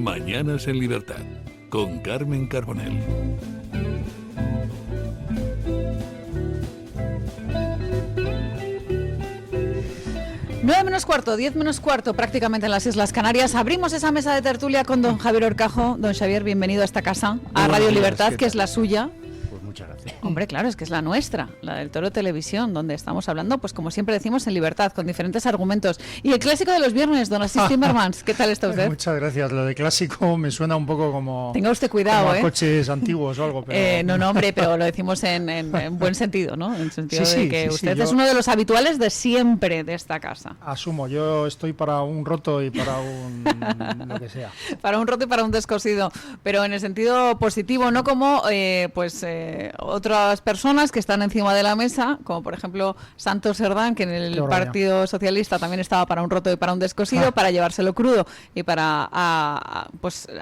Mañanas en Libertad, con Carmen Carbonell. 9 menos cuarto, 10 menos cuarto, prácticamente en las Islas Canarias. Abrimos esa mesa de tertulia con don Javier Horcajo. Don Xavier, bienvenido a esta casa, a Radio Libertad, que es la suya. Pues muchas gracias. Hombre, claro, es que es la nuestra, la del Toro Televisión, donde estamos hablando, pues como siempre decimos, en libertad, con diferentes argumentos. Y el clásico de los viernes, don Asís Timmermans, ¿qué tal está usted? Muchas gracias. Lo de clásico me suena un poco como... Tenga usted cuidado, como a coches antiguos o algo. Pero... No, hombre, pero lo decimos en buen sentido, ¿no? En el sentido de que usted es uno de los habituales de siempre de esta casa. Asumo, yo estoy para un roto y para un... lo que sea. Para un roto y para un descosido, pero en el sentido positivo, no como otras personas que están encima de la mesa, como por ejemplo Santos Cerdán, que en el Partido Socialista también estaba para un roto y para un descosido, para llevárselo crudo y para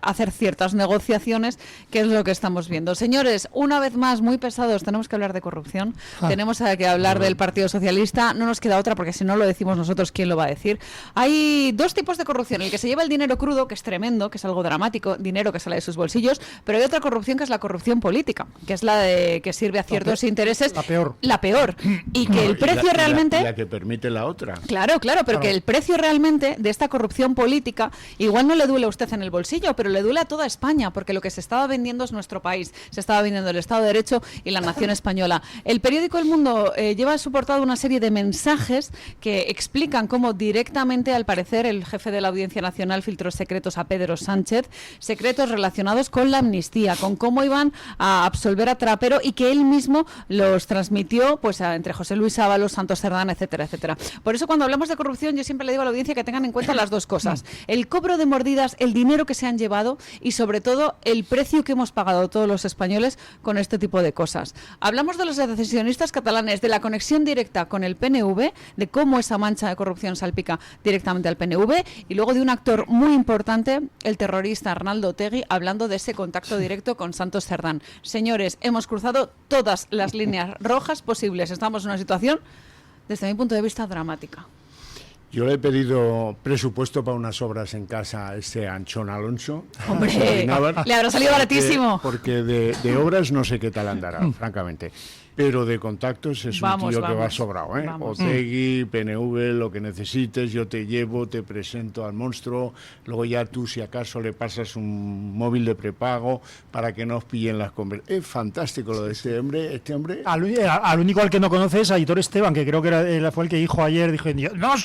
hacer ciertas negociaciones, que es lo que estamos viendo. Señores, una vez más, muy pesados, tenemos que hablar de corrupción, tenemos que hablar del Partido Socialista, no nos queda otra, porque si no lo decimos nosotros, ¿quién lo va a decir? Hay dos tipos de corrupción: el que se lleva el dinero crudo, que es tremendo, que es algo dramático, dinero que sale de sus bolsillos, pero hay otra corrupción, que es la corrupción política, que es la de que sirve a ciertos intereses. La peor. Y que el precio realmente... La que permite la otra. Claro, pero que el precio realmente de esta corrupción política igual no le duele a usted en el bolsillo, pero le duele a toda España, porque lo que se estaba vendiendo es nuestro país, se estaba vendiendo el Estado de Derecho y la nación española. El periódico El Mundo lleva a su portada una serie de mensajes que explican cómo directamente, al parecer, el jefe de la Audiencia Nacional filtró secretos a Pedro Sánchez, secretos relacionados con la amnistía, con cómo iban a absolver a Trapero, y que él mismo los transmitió entre José Luis Ábalos, Santos Cerdán, etcétera, etcétera. Por eso, cuando hablamos de corrupción, yo siempre le digo a la audiencia que tengan en cuenta las dos cosas: el cobro de mordidas, el dinero que se han llevado, y sobre todo el precio que hemos pagado todos los españoles con este tipo de cosas. Hablamos de los decisionistas catalanes, de la conexión directa con el PNV, de cómo esa mancha de corrupción salpica directamente al PNV, y luego de un actor muy importante, el terrorista Arnaldo Otegi, hablando de ese contacto directo con Santos Cerdán. Señores, hemos cruzado todas las líneas rojas posibles. Estamos en una situación, desde mi punto de vista, dramática. Yo le he pedido presupuesto para unas obras en casa a Anchón Alonso. Hombre, le habrá salido baratísimo. Porque de obras no sé qué tal andará, francamente. Pero de contactos es un tío que va sobrado, ¿eh? Otegi, PNV, lo que necesites, yo te llevo, te presento al monstruo, luego ya tú, si acaso, le pasas un móvil de prepago para que no os pillen las conversaciones. Es fantástico lo de este hombre. Al único al que no conoce es a Aitor Esteban, que creo que fue el que dijo ayer,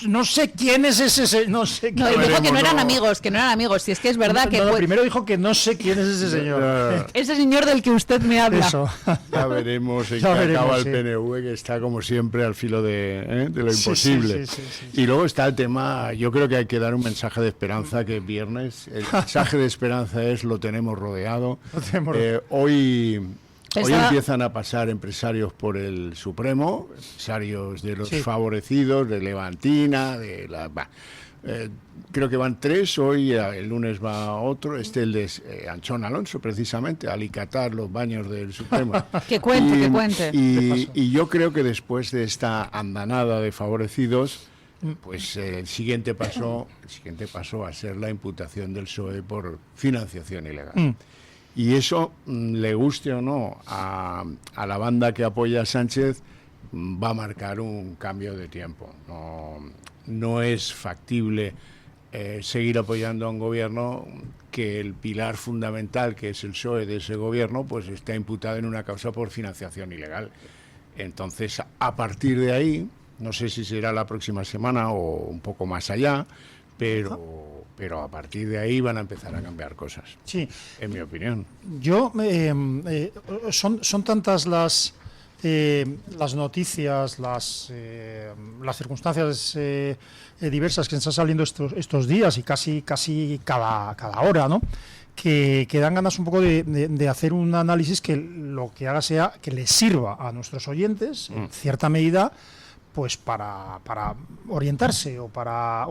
no sé quién es ese, no sé quién. No, dijo que no eran amigos, si es que es verdad que... Primero dijo que no sé quién es ese señor. Ese señor del que usted me habla. Eso. Ya veremos acaba el PNV, que está como siempre al filo de lo imposible. Sí. Y luego está el tema, yo creo que hay que dar un mensaje de esperanza, que es viernes. El mensaje de esperanza es: lo tenemos rodeado. Hoy empiezan a pasar empresarios por el Supremo, empresarios de los favorecidos, de Levantina, creo que van 3, hoy el lunes va otro, el de Anchón Alonso, precisamente, a alicatar los baños del Supremo. Que cuente. Y yo creo que después de esta andanada de favorecidos, pues el siguiente paso va a ser la imputación del PSOE por financiación ilegal. Y eso, le guste o no a la banda que apoya a Sánchez, va a marcar un cambio de tiempo. No es factible seguir apoyando a un gobierno que el pilar fundamental, que es el PSOE de ese gobierno, pues está imputado en una causa por financiación ilegal. Entonces, a partir de ahí, no sé si será la próxima semana o un poco más allá, pero a partir de ahí van a empezar a cambiar cosas, en mi opinión. Son tantas las noticias, las circunstancias diversas que están saliendo estos días, y casi cada hora, ¿no?, que dan ganas un poco de hacer un análisis que lo que haga sea que les sirva a nuestros oyentes, en cierta medida, pues para orientarse o para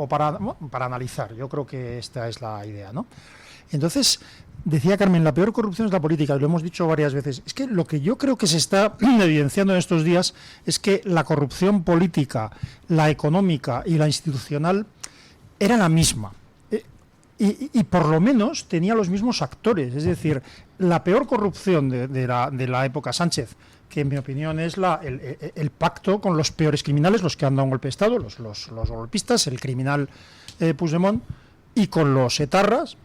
analizar. Yo creo que esta es la idea, ¿no? Entonces, decía Carmen, la peor corrupción es la política, y lo hemos dicho varias veces. Es que lo que yo creo que se está evidenciando en estos días es que la corrupción política, la económica y la institucional era la misma. y por lo menos tenía los mismos actores. Es decir, la peor corrupción de la época Sánchez, que en mi opinión es el pacto con los peores criminales, los que han dado un golpe de Estado, los golpistas, el criminal Puigdemont, y con los etarras.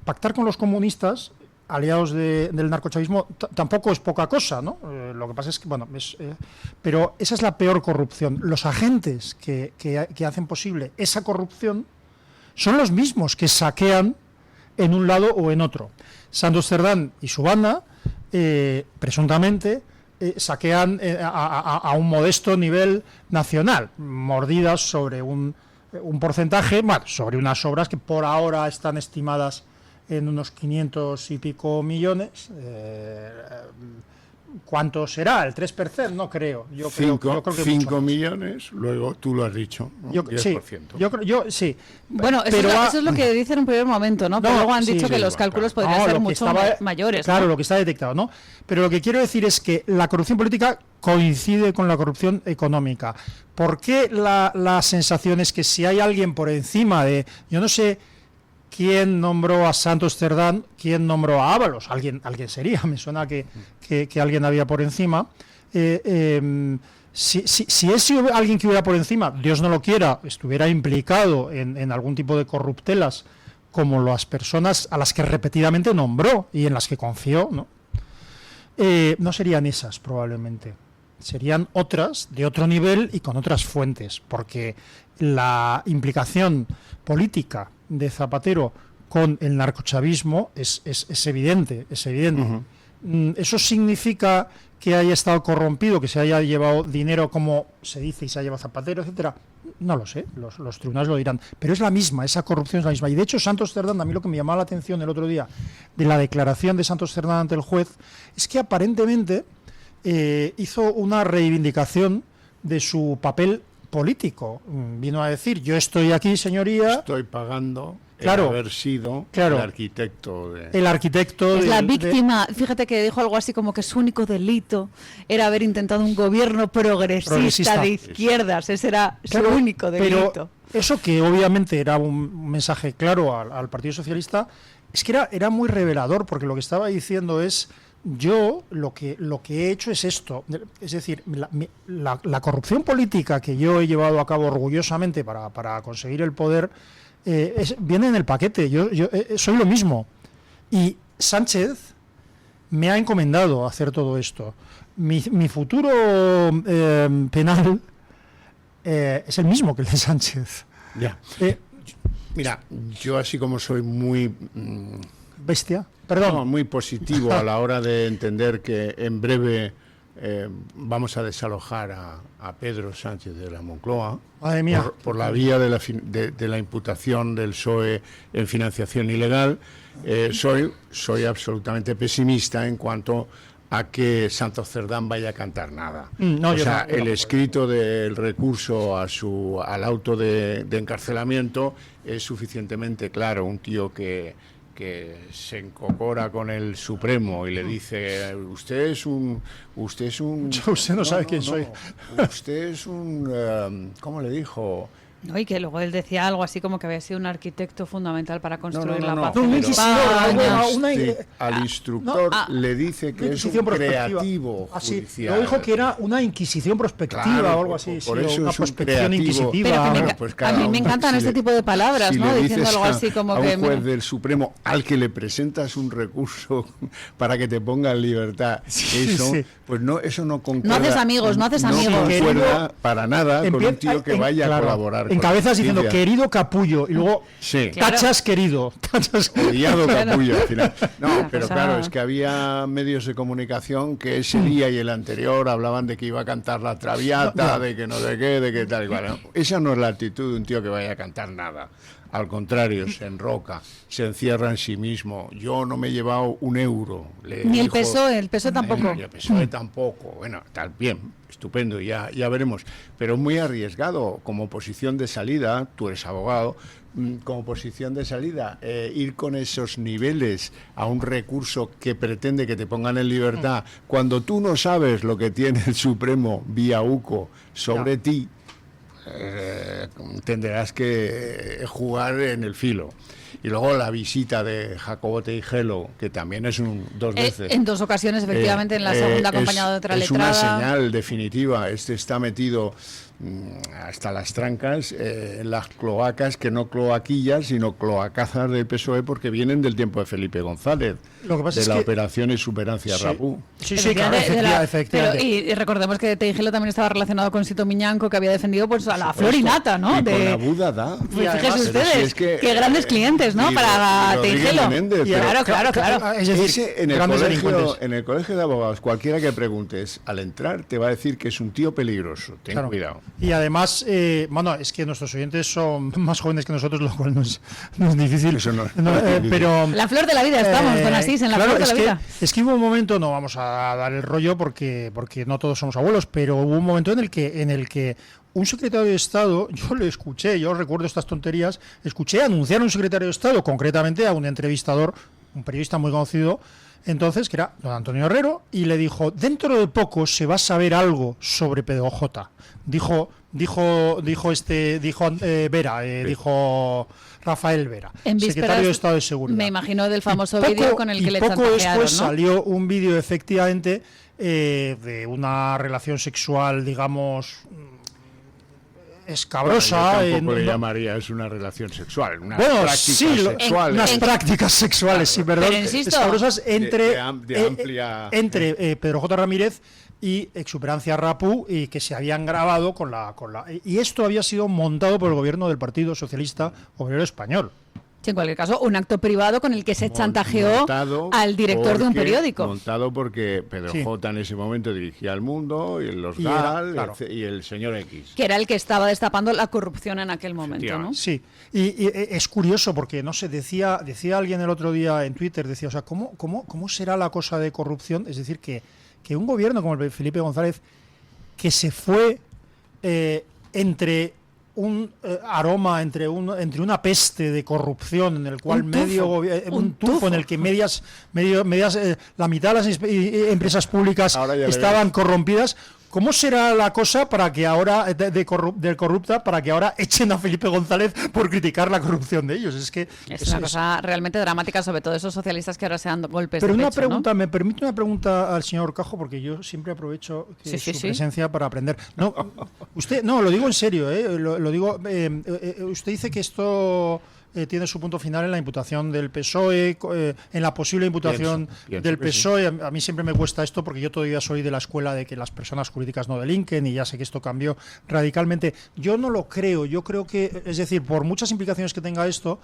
Pactar con los comunistas, aliados del narcochavismo, tampoco es poca cosa, ¿no? Lo que pasa es que, bueno, pero esa es la peor corrupción. Los agentes que hacen posible esa corrupción son los mismos que saquean en un lado o en otro. Santos Cerdán y su banda, presuntamente, saquean a un modesto nivel nacional, mordidas sobre un porcentaje, bueno, sobre unas obras que por ahora están estimadas en unos 500 y pico millones. ¿Cuánto será? ¿El 3%? No creo. Yo creo que 5 millones, luego tú lo has dicho, ¿no? 10%. Sí. Bueno, eso es lo que dicen en un primer momento, ¿no? Pero luego han dicho que los cálculos podrían ser mucho mayores. Claro, ¿no? lo que está detectado, ¿no? Pero lo que quiero decir es que la corrupción política coincide con la corrupción económica. ¿Por qué la sensación es que si hay alguien por encima de... Yo no sé quién nombró a Santos Cerdán, quién nombró a Ábalos, alguien sería, me suena que alguien había por encima. Si es alguien que hubiera por encima, Dios no lo quiera, estuviera implicado en algún tipo de corruptelas, como las personas a las que repetidamente nombró y en las que confió, ¿no? No serían esas probablemente, serían otras de otro nivel y con otras fuentes, porque la implicación política de Zapatero con el narcochavismo es evidente, es evidente. Uh-huh. ¿Eso significa que haya estado corrompido, que se haya llevado dinero, como se dice, y se ha llevado Zapatero, etcétera? No lo sé, los tribunales lo dirán, pero es la misma, esa corrupción es la misma. Y de hecho Santos Cerdán, a mí lo que me llamaba la atención el otro día de la declaración de Santos Cerdán ante el juez, es que aparentemente hizo una reivindicación de su papel político. Vino a decir, yo estoy aquí, señoría, estoy pagando claro, haber sido claro, el arquitecto es la víctima. Fíjate que dijo algo así como que su único delito era haber intentado un gobierno progresista de izquierdas. Ese era claro, su único delito. Pero eso, que obviamente era un mensaje claro al Partido Socialista, es que era muy revelador, porque lo que estaba diciendo es: yo lo que he hecho es esto, es decir, la corrupción política que yo he llevado a cabo orgullosamente para conseguir el poder, viene en el paquete. Yo soy lo mismo. Y Sánchez me ha encomendado hacer todo esto. Mi futuro penal es el mismo que el de Sánchez. Ya. Mira, yo así como soy muy... bestia. Perdón. No, muy positivo a la hora de entender que en breve vamos a desalojar a Pedro Sánchez de la Moncloa. Madre mía. Por la vía de la imputación del PSOE en financiación ilegal. Soy absolutamente pesimista en cuanto a que Santos Cerdán vaya a cantar nada. El escrito del recurso al auto de encarcelamiento es suficientemente claro. Un tío que se encocora con el Supremo y le dice: usted no sabe quién soy. Usted es un ¿cómo le dijo? No, y que luego él decía algo así como que había sido un arquitecto fundamental para construir la paz. Al instructor le dice que es un creativo judicial. Lo dijo que era una inquisición prospectiva o algo así. Por eso una es prospección inquisitiva. A mí me encantan este tipo de palabras, ¿no? Diciendo algo así como a que... un juez del Supremo al que le presentas un recurso para que te ponga en libertad, pues no, eso no concuerda. No haces amigos. No concuerda para nada con un tío que vaya a colaborar. Encabezas diciendo querido capullo y luego tachas querido. Odiado capullo al final. No, pero claro, es que había medios de comunicación que ese día y el anterior hablaban de que iba a cantar la Traviata, de que no sé qué, de que tal y cual. No, esa no es la actitud de un tío que vaya a cantar nada. Al contrario, se enroca, se encierra en sí mismo. Yo no me he llevado un euro. Ni el PSOE tampoco. Ni el PSOE tampoco. Bueno, tal, bien, estupendo, ya veremos. Pero muy arriesgado como posición de salida, tú eres abogado, como posición de salida, ir con esos niveles a un recurso que pretende que te pongan en libertad, cuando tú no sabes lo que tiene el Supremo vía UCO sobre ti, tendrás que jugar en el filo. Y luego la visita de Jacobo Teijelo, que también es dos veces. En 2 ocasiones, efectivamente, en la segunda acompañado de otra letrada. Es una señal definitiva. Este está metido hasta las trancas en las cloacas, que no cloaquillas, sino cloacazas del PSOE, porque vienen del tiempo de Felipe González, Lo que pasa de es la que operación Exuperancia Rapú. Sí, claro, efectivamente. Y recordemos que Teijelo también estaba relacionado con Sito Miñanco, que había defendido pues a la florinata, ¿no? Y con Abu Dada. Pues además, fíjense ustedes, si es que, qué grandes clientes, ¿no? y Para Rodríguez Teijelo. Menéndez, pero Claro. Es decir, en grandes delincuentes. en el colegio de abogados, cualquiera que preguntes, al entrar te va a decir que es un tío peligroso. Ten cuidado. Y además, bueno, es que nuestros oyentes son más jóvenes que nosotros, lo cual no es difícil. Eso no es pero La flor de la vida estamos, don Asís, en la claro, flor de la vida. Es que hubo un momento, no vamos a dar el rollo porque no todos somos abuelos, pero hubo un momento en el que un secretario de Estado, yo recuerdo estas tonterías, escuché anunciar a un secretario de Estado, concretamente a un entrevistador, un periodista muy conocido, entonces, que era don Antonio Herrero, y le dijo, dentro de poco se va a saber algo sobre PDOJ. Dijo Rafael Vera, En vísperas, secretario de Estado de Seguridad. Me imagino del famoso vídeo con el que le poco chantajearon, después ¿no? salió un vídeo, efectivamente, de una relación sexual, digamos, escabrosa. Yo tampoco le llamaría es una relación sexual, unas Bueno, prácticas sí, sexuales. unas prácticas sexuales, sí, perdón, Pero insisto, escabrosas entre amplia... entre Pedro J. Ramírez y Exuperancia Rapú, y que se habían grabado y esto había sido montado por el gobierno del Partido Socialista Obrero Español. Sí, en cualquier caso, un acto privado con el que se chantajeó al director de un periódico. Montado porque Pedro J. en ese momento dirigía El Mundo, y los GAL, claro, y el señor X. Que era el que estaba destapando la corrupción en aquel momento, ¿no? Sí, y es curioso porque, no sé, decía alguien el otro día en Twitter, decía, o sea, ¿cómo será la cosa de corrupción? Es decir, que un gobierno como el de Felipe González, que se fue entre un aroma, entre una peste de corrupción, en el cual un tufo en el que medias la mitad de las empresas públicas estaban corrompidas. ¿Cómo será la cosa para que ahora del corrupta, para que ahora echen a Felipe González por criticar la corrupción de ellos? Es una cosa realmente dramática, sobre todo esos socialistas que ahora se dan golpes pero de una pecho, pregunta, ¿no? ¿me permite una pregunta al señor Cajo? Porque yo siempre aprovecho su presencia para aprender. No, usted, no, lo digo en serio, lo digo. Usted dice que esto tiene su punto final en la imputación del PSOE, en la posible imputación del PSOE. A mí siempre me cuesta esto porque yo todavía soy de la escuela de que las personas jurídicas no delinquen, y ya sé que esto cambió radicalmente. Yo no lo creo, yo creo que, es decir, por muchas implicaciones que tenga esto,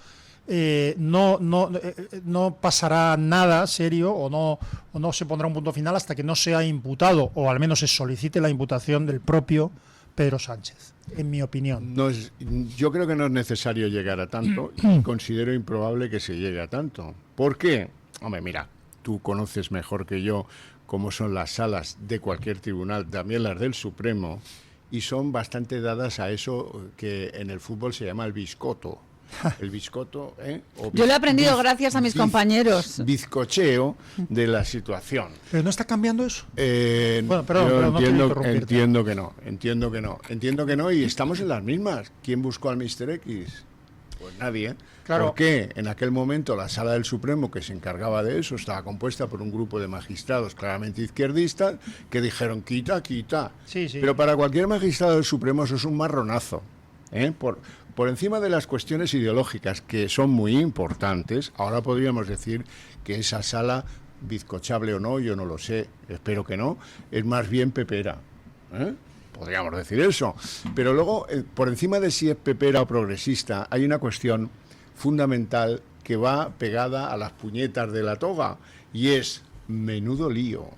no pasará nada serio o no se pondrá un punto final hasta que no sea imputado, o al menos se solicite la imputación del propio Pedro Sánchez, en mi opinión. Yo creo que no es necesario llegar a tanto, y considero improbable que se llegue a tanto. ¿Por qué? Hombre, mira, tú conoces mejor que yo cómo son las salas de cualquier tribunal, también las del Supremo, y son bastante dadas a eso que en el fútbol se llama el biscoto. El biscoto, yo lo he aprendido gracias a mis compañeros. Bizcocheo de la situación. ¿Pero no está cambiando eso? Bueno, perdón, entiendo que no, y estamos en las mismas. ¿Quién buscó al Mr. X? Pues nadie. Claro. ¿Por qué? En aquel momento la Sala del Supremo, que se encargaba de eso, estaba compuesta por un grupo de magistrados claramente izquierdistas que dijeron quita. Sí. Pero para cualquier magistrado del Supremo eso es un marronazo. Por encima de las cuestiones ideológicas, que son muy importantes, ahora podríamos decir que esa sala, bizcochable o no, yo no lo sé, espero que no, es más bien pepera. Podríamos decir eso. Pero luego, por encima de si es pepera o progresista, hay una cuestión fundamental que va pegada a las puñetas de la toga, y es menudo lío.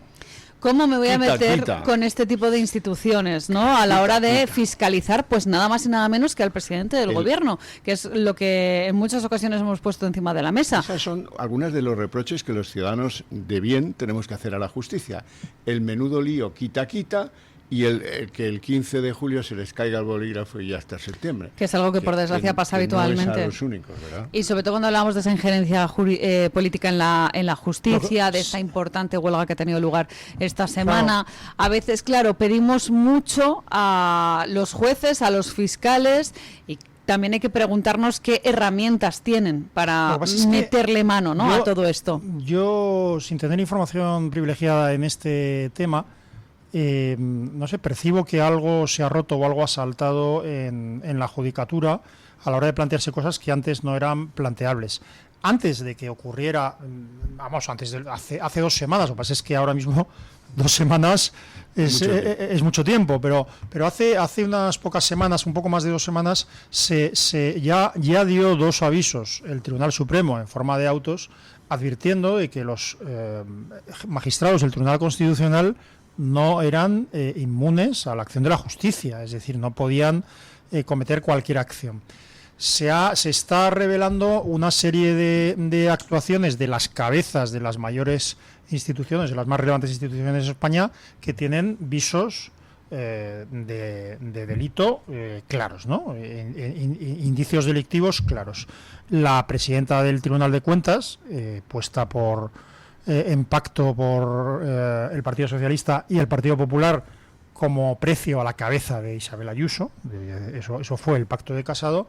¿Cómo me voy a meter con este tipo de instituciones, ¿no? A la hora de fiscalizar, pues nada más y nada menos que al presidente del gobierno, que es lo que en muchas ocasiones hemos puesto encima de la mesa. Esas son algunas de los reproches que los ciudadanos de bien tenemos que hacer a la justicia. El menudo lío quita, y que el 15 de julio se les caiga el bolígrafo y ya hasta septiembre. Que es algo que por desgracia pasa habitualmente. No es a los únicos, ¿verdad? Y sobre todo cuando hablamos de esa injerencia política en la justicia, de esa importante huelga que ha tenido lugar esta semana. A veces, claro, pedimos mucho a los jueces, a los fiscales, y también hay que preguntarnos qué herramientas tienen para Lo que pasa es que meterle mano, ¿no?, a todo esto. Yo, sin tener información privilegiada en este tema, no sé, percibo que algo se ha roto o algo ha saltado en la judicatura a la hora de plantearse cosas que antes no eran planteables. Antes de que ocurriera, hace 2 semanas, lo que pasa es que ahora mismo 2 semanas es mucho tiempo, pero hace unas pocas semanas, un poco más de 2 semanas, ya dio 2 avisos el Tribunal Supremo en forma de autos, advirtiendo de que los magistrados del Tribunal Constitucional no eran inmunes a la acción de la justicia, es decir, no podían cometer cualquier acción. Se está revelando una serie de actuaciones de las cabezas de las mayores instituciones, de las más relevantes instituciones de España, que tienen visos de delito claros, ¿no? Indicios delictivos claros. La presidenta del Tribunal de Cuentas, puesta en pacto por el Partido Socialista y el Partido Popular como precio a la cabeza de Isabel Ayuso, eso fue el pacto de Casado,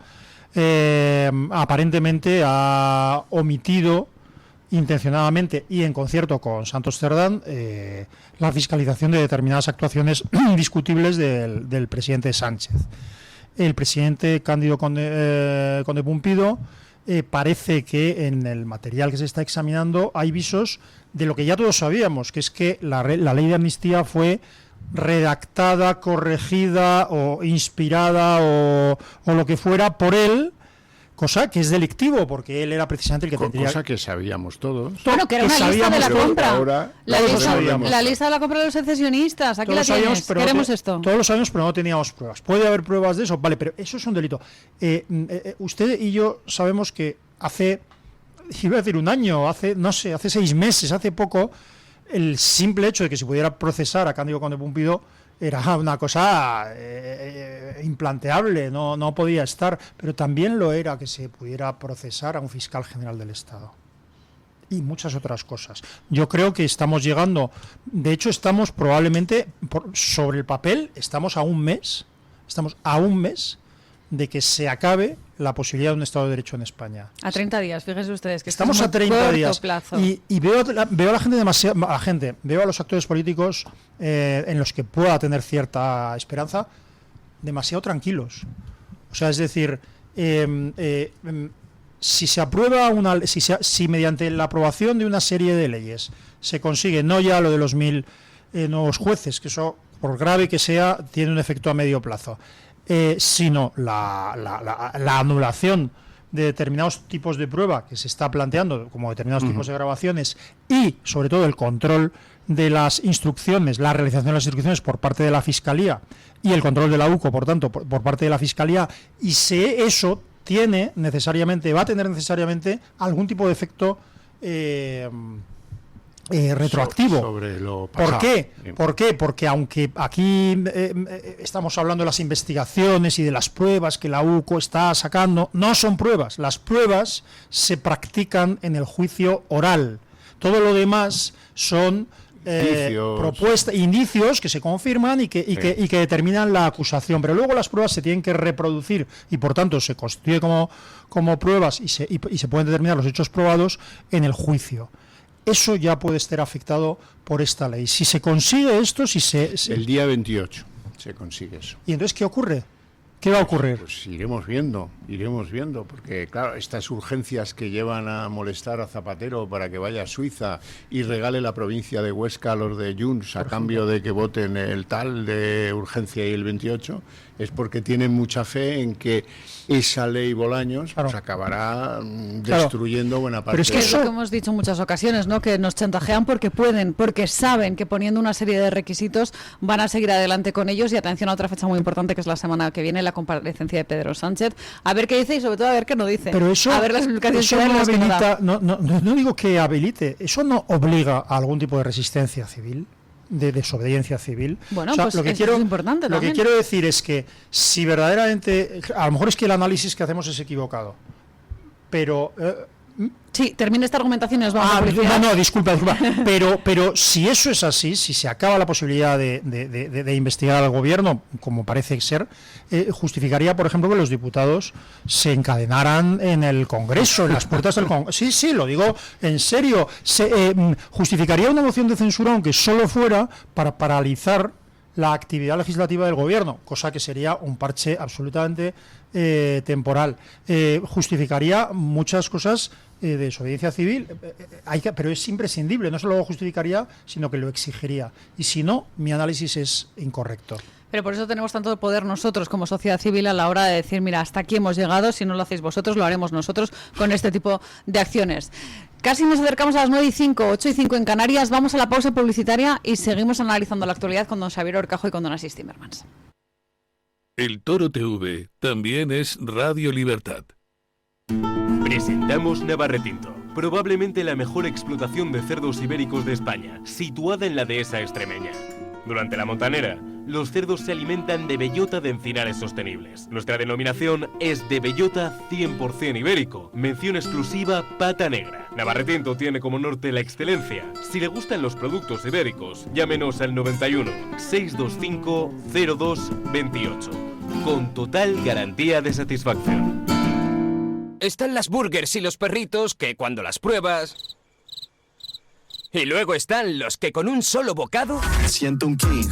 aparentemente ha omitido intencionadamente y en concierto con Santos Cerdán la fiscalización de determinadas actuaciones discutibles del presidente Sánchez. El presidente Cándido Conde Pumpido parece que en el material que se está examinando hay visos de lo que ya todos sabíamos, que es que la ley de amnistía fue redactada, corregida o inspirada o lo que fuera por él, cosa que es delictivo porque él era precisamente el que tendría... Cosa que sabíamos todos. Bueno, que era una lista de la compra. La la lista de la compra de los secesionistas. Aquí la tienes. Queremos esto. Todos lo sabíamos, pero no teníamos pruebas. Puede haber pruebas de eso, vale, pero eso es un delito. Usted y yo sabemos que iba a decir un año, hace 6 meses, hace poco, el simple hecho de que se pudiera procesar a Cándido Conde Pumpido era una cosa implanteable, no podía estar, pero también lo era que se pudiera procesar a un fiscal general del Estado y muchas otras cosas. Yo creo que estamos llegando, de hecho estamos probablemente, sobre el papel, estamos a un mes de que se acabe la posibilidad de un Estado de Derecho en España. A 30 días, fíjense ustedes que estamos a 30 días plazo. Y veo a la gente veo a los actores políticos en los que pueda tener cierta esperanza demasiado tranquilos. O sea, es decir, si se aprueba si mediante la aprobación de una serie de leyes se consigue no ya lo de los 1000 nuevos jueces, que eso, por grave que sea, tiene un efecto a medio plazo, sino la anulación de determinados tipos de prueba que se está planteando, como determinados tipos de grabaciones, y sobre todo el control de las instrucciones, la realización de las instrucciones por parte de la Fiscalía y el control de la UCO, por tanto, por parte de la Fiscalía, y eso va a tener necesariamente algún tipo de efecto retroactivo. Sobre lo pasado. ¿Por qué? Porque aunque aquí estamos hablando de las investigaciones y de las pruebas que la UCO está sacando, no son pruebas. Las pruebas se practican en el juicio oral. Todo lo demás son indicios que se confirman y que determinan la acusación. Pero luego las pruebas se tienen que reproducir y por tanto se constituye como pruebas y se pueden determinar los hechos probados en el juicio. Eso ya puede estar afectado por esta ley. Si se consigue esto, el día 28 se consigue eso. ¿Y entonces qué ocurre? ¿Qué va a ocurrir? Pues iremos viendo, porque claro, estas urgencias que llevan a molestar a Zapatero para que vaya a Suiza y regale la provincia de Huesca a los de Junts a cambio de que voten el tal de urgencia y el 28, es porque tienen mucha fe en que esa ley Bolaños pues acabará destruyendo buena parte. Pero es que es lo que hemos dicho en muchas ocasiones, ¿no? Que nos chantajean porque pueden, porque saben que poniendo una serie de requisitos van a seguir adelante con ellos. Y atención a otra fecha muy importante, que es la semana que viene, la comparecencia de Pedro Sánchez. A ver qué dice y sobre todo a ver qué no dice. Pero eso, a ver las explicaciones eso que da y no las que no da. habilita, no digo que habilite, eso no obliga a algún tipo de resistencia civil, de desobediencia civil. Bueno, pues eso es importante lo también. que quiero decir es que si verdaderamente, a lo mejor es que el análisis que hacemos es equivocado, pero Sí, termine esta argumentación y nos vamos a publicidad. No, disculpa. Pero si eso es así, si se acaba la posibilidad de investigar al gobierno, como parece ser, justificaría, por ejemplo, que los diputados se encadenaran en el Congreso, en las puertas del Congreso. Sí, lo digo en serio. Justificaría una moción de censura, aunque solo fuera para paralizar la actividad legislativa del gobierno, cosa que sería un parche absolutamente temporal. Justificaría muchas cosas de desobediencia civil, pero es imprescindible, no solo lo justificaría, sino que lo exigiría. Y si no, mi análisis es incorrecto. Pero por eso tenemos tanto poder nosotros como sociedad civil a la hora de decir, mira, hasta aquí hemos llegado, si no lo hacéis vosotros, lo haremos nosotros con este tipo de acciones. Casi nos acercamos a las 9:05, 8:05 en Canarias, vamos a la pausa publicitaria y seguimos analizando la actualidad con don Xavier Horcajo y con don Asís Timmermans. El Toro TV también es Radio Libertad. Presentamos Navarretinto, probablemente la mejor explotación de cerdos ibéricos de España, situada en la dehesa extremeña. Durante la montanera, los cerdos se alimentan de bellota de encinares sostenibles. Nuestra denominación es de bellota 100% ibérico, mención exclusiva pata negra. Navarretinto tiene como norte la excelencia. Si le gustan los productos ibéricos, llámenos al 91 625 02 28, con total garantía de satisfacción. Están las burgers y los perritos que cuando las pruebas... Y luego están los que con un solo bocado... Siento un king,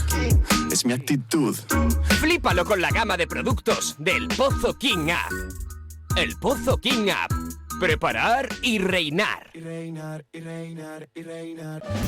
es mi actitud. Flípalo con la gama de productos del Pozo King App. El Pozo King App. Preparar y reinar.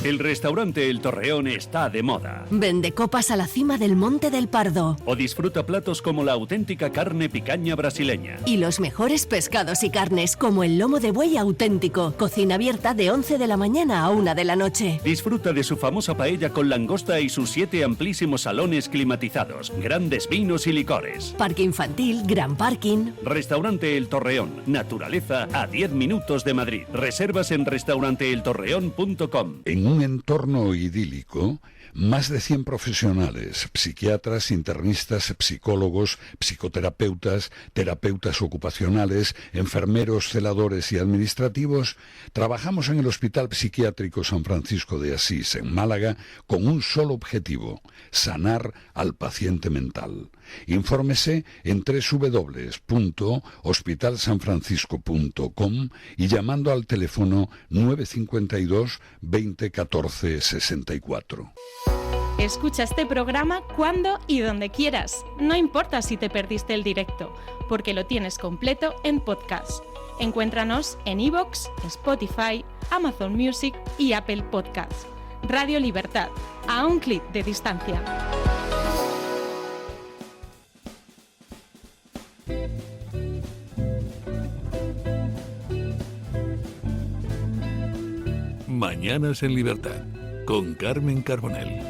El restaurante El Torreón está de moda. Vende copas a la cima del Monte del Pardo. O disfruta platos como la auténtica carne picaña brasileña. Y los mejores pescados y carnes como el lomo de buey auténtico. Cocina abierta de 11 de la mañana a 1 de la noche. Disfruta de su famosa paella con langosta y sus 7 amplísimos salones climatizados. Grandes vinos y licores. Parque infantil, gran parking. Restaurante El Torreón. Naturaleza a 10 minutos de Madrid. Reservas en restauranteeltorreón.com. En un entorno idílico, más de 100 profesionales, psiquiatras, internistas, psicólogos, psicoterapeutas, terapeutas ocupacionales, enfermeros, celadores y administrativos, trabajamos en el Hospital Psiquiátrico San Francisco de Asís, en Málaga, con un solo objetivo: sanar al paciente mental. Infórmese en www.hospitalsanfrancisco.com y llamando al teléfono 952 20 14 64. Escucha este programa cuando y donde quieras. No importa si te perdiste el directo, porque lo tienes completo en podcast. Encuéntranos en iVoox, Spotify, Amazon Music y Apple Podcasts. Radio Libertad, a un clic de distancia. Mañanas en Libertad, con Carmen Carbonell.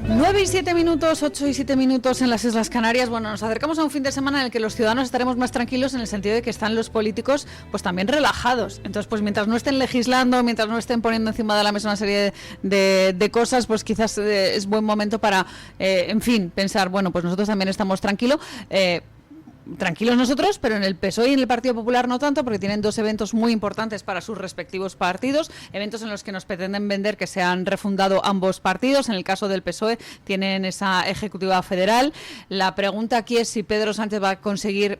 Nueve y 7 minutos, 8 y 7 minutos en las Islas Canarias. Bueno, nos acercamos a un fin de semana en el que los ciudadanos estaremos más tranquilos en el sentido de que están los políticos pues también relajados. Entonces, pues mientras no estén legislando, mientras no estén poniendo encima de la mesa una serie de cosas, pues quizás es buen momento para, en fin, pensar, bueno, pues nosotros también estamos tranquilos nosotros, pero en el PSOE y en el Partido Popular no tanto, porque tienen dos eventos muy importantes para sus respectivos partidos, eventos en los que nos pretenden vender que se han refundado ambos partidos. En el caso del PSOE tienen esa ejecutiva federal. La pregunta aquí es si Pedro Sánchez va a conseguir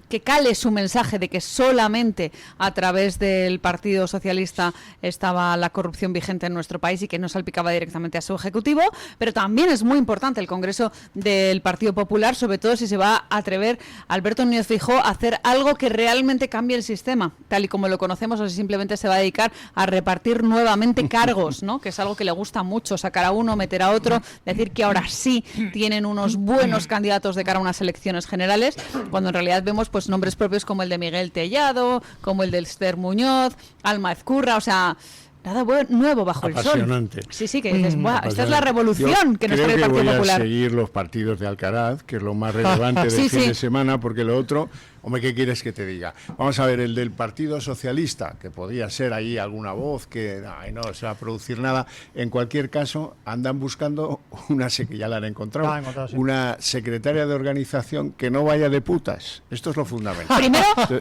que cale su mensaje de que solamente a través del Partido Socialista estaba la corrupción vigente en nuestro país y que no salpicaba directamente a su ejecutivo, pero también es muy importante el Congreso del Partido Popular, sobre todo si se va a atrever Alberto Núñez Feijóo a hacer algo que realmente cambie el sistema, tal y como lo conocemos, o si simplemente se va a dedicar a repartir nuevamente cargos, ¿no? Que es algo que le gusta mucho, sacar a uno, meter a otro, decir que ahora sí tienen unos buenos candidatos de cara a unas elecciones generales, cuando en realidad vemos pues nombres propios como el de Miguel Tellado, como el de Esther Muñoz, Alma Ezcurra, o sea, nada nuevo bajo el sol. Sí, que dices, esta es la revolución que nos trae el Partido Popular. Voy a seguir los partidos de Alcaraz, que es lo más relevante del fin de semana, porque lo otro, Hombre, ¿qué quieres que te diga? Vamos a ver, el del Partido Socialista, que podía ser ahí alguna voz que no se va a producir nada. En cualquier caso, andan buscando que ya la han encontrado, sí. Una secretaria de organización que no vaya de putas. Esto es lo fundamental.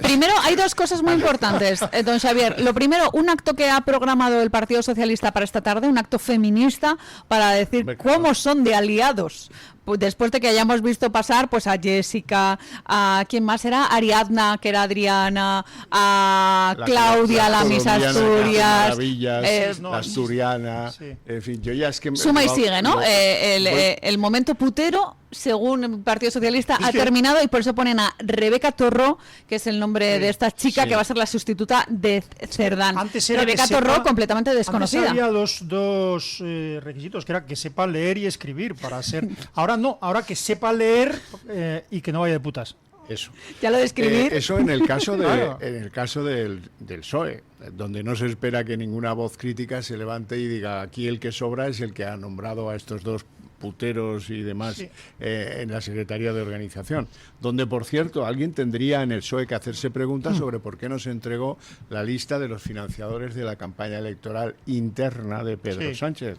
Primero hay dos cosas muy importantes, don Xavier. Lo primero, un acto que ha programado el Partido Socialista para esta tarde, un acto feminista para decir cómo son de aliados. Después de que hayamos visto pasar pues a Jessica, a ¿quién más era? Ariadna, que era Adriana, a Claudia, la Miss Asturias, la asturiana, en fin, yo ya es que... Suma y sigue, ¿no? El momento putero, según el Partido Socialista, ha terminado, y por eso ponen a Rebeca Torró, que es el nombre de esta chica, que va a ser la sustituta de Cerdán. Antes era Rebeca Torró, completamente desconocida. Antes había dos requisitos, que era que sepa leer y escribir para ser... Ahora no, ahora que sepa leer y que no vaya de putas. Eso. Ya lo de escribir. Eso en el caso del PSOE, donde no se espera que ninguna voz crítica se levante y diga aquí el que sobra es el que ha nombrado a estos dos puteros y demás en la Secretaría de Organización, donde, por cierto, alguien tendría en el PSOE que hacerse preguntas sobre por qué no se entregó la lista de los financiadores de la campaña electoral interna de Pedro Sánchez,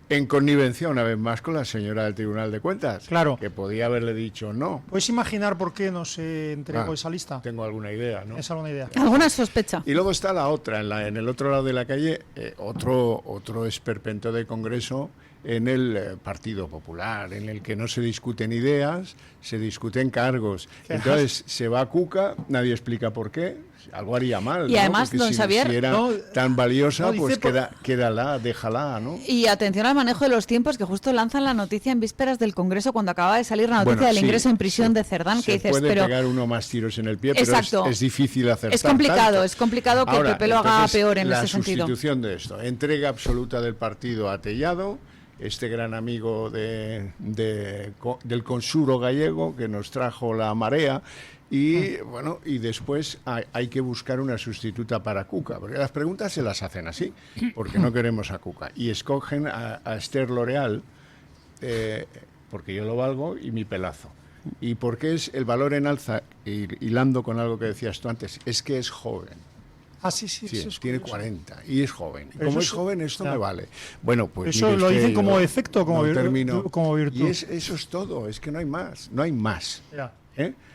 en connivencia una vez más con la señora del Tribunal de Cuentas, que podía haberle dicho no. ¿Puedes imaginar por qué no se entregó esa lista? Tengo alguna idea, ¿no? ¿Es alguna idea? ¿Alguna sospecha? Y luego está la otra, en el otro lado de la calle, otro esperpento de Congreso en el Partido Popular, en el que no se discuten ideas, se discuten cargos. Entonces se va a Cuca, nadie explica por qué, algo haría mal. Y además, porque don Xavier, si era tan valiosa, pues quédala, déjala, ¿no? Y atención al manejo de los tiempos, que justo lanzan la noticia en vísperas del Congreso, cuando acaba de salir la noticia del ingreso en prisión de Cerdán, que dices, puede pegar uno más tiros en el pie, pero es difícil acertar. Es complicado que el PP lo haga peor en ese sentido. La sustitución de esto, entrega absoluta del partido a Tellado, este gran amigo del consuro gallego que nos trajo la marea, y bueno, y después hay que buscar una sustituta para Cuca, porque las preguntas se las hacen así, porque no queremos a Cuca, y escogen a Esther L'Oreal, porque yo lo valgo y mi pelazo. ¿Y por qué es el valor en alza? Hilando con algo que decías tú antes, es que es joven. Sí, tiene 40 y es joven. Y como es joven, esto me vale. Bueno, pues eso lo dicen como defecto, como virtud. Y eso es todo, es que no hay más, no hay más.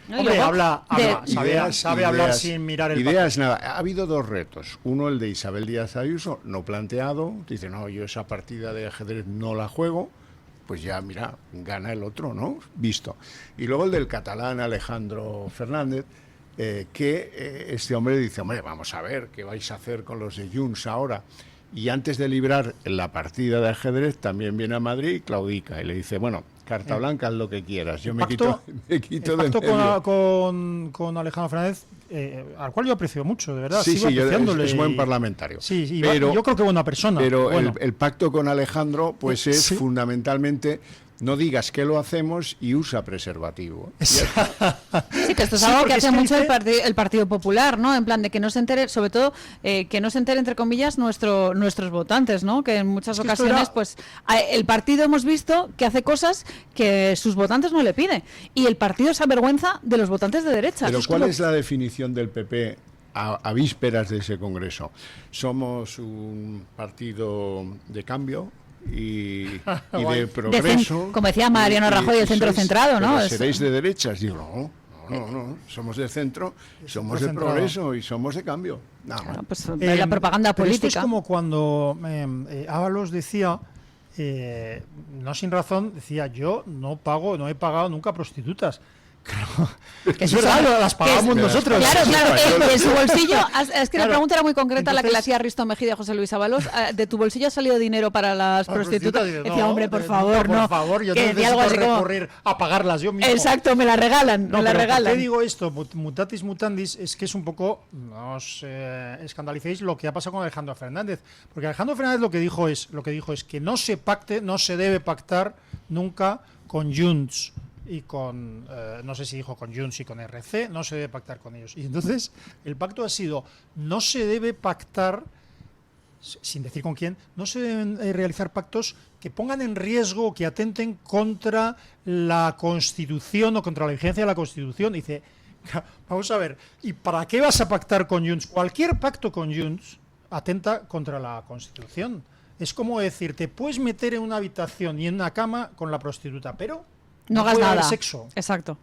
Hombre, sabe hablar sin mirar el ideas, nada. Ha habido dos retos. Uno, el de Isabel Díaz Ayuso, no planteado. Dice, no, yo esa partida de ajedrez no la juego. Pues ya, mira, gana el otro, ¿no? Visto. Y luego el del catalán Alejandro Fernández, que este hombre dice, hombre, vamos a ver qué vais a hacer con los de Junts ahora. Y antes de librar la partida de ajedrez, también viene a Madrid y claudica. Y le dice, bueno, carta blanca, haz lo que quieras. Yo me quito de medio. Con Alejandro Fernández, al cual yo aprecio mucho, de verdad. Sí, es buen parlamentario. Sí, pero, yo creo que buena persona. Pero el pacto con Alejandro, pues es fundamentalmente... No digas que lo hacemos y usa preservativo. Sí, que esto es algo que hace mucho el Partido Popular, ¿no? En plan de que no se entere, sobre todo, que no se entere, entre comillas, nuestros votantes, ¿no? Que en muchas ocasiones, pues, el partido hemos visto que hace cosas que sus votantes no le piden. Y el partido se avergüenza de los votantes de derecha. Pero ¿cuál es la definición del PP a vísperas de ese Congreso? Somos un partido de cambio y de progreso. Como decía Mariano Rajoy, el centro centrado, ¿no? ¿Seréis de derechas? Digo, no, somos de centro, somos de progreso y somos de cambio. Claro, pues la propaganda política. Esto es como cuando Ábalos decía, no sin razón, decía, yo no he pagado nunca prostitutas. Claro, es verdad, las pagamos nosotros. Claro, en su bolsillo, es que la pregunta era muy concreta. Entonces, la que le hacía Risto Mejía a José Luis Ábalos, ¿de tu bolsillo ha salido dinero para las prostitutas? Decía, hombre, por favor, no. Por favor, yo necesito recurrir a pagarlas yo mismo. Exacto, me la regalan, ¿Por qué digo esto? Mutatis mutandis, es que es un poco, no os escandalicéis lo que ha pasado con Alejandro Fernández, porque Alejandro Fernández lo que dijo es que no se debe pactar nunca con Junts y con, no sé si dijo con Junts y con RC, no se debe pactar con ellos. Y entonces el pacto ha sido, no se debe pactar, sin decir con quién, no se deben realizar pactos que pongan en riesgo, que atenten contra la Constitución o contra la vigencia de la Constitución. Dice, Vamos a ver, ¿y para qué vas a pactar con Junts? Cualquier pacto con Junts atenta contra la Constitución. Es como decir, te puedes meter en una habitación y en una cama con la prostituta, pero no hagas puede haber nada. Sexo. Exacto.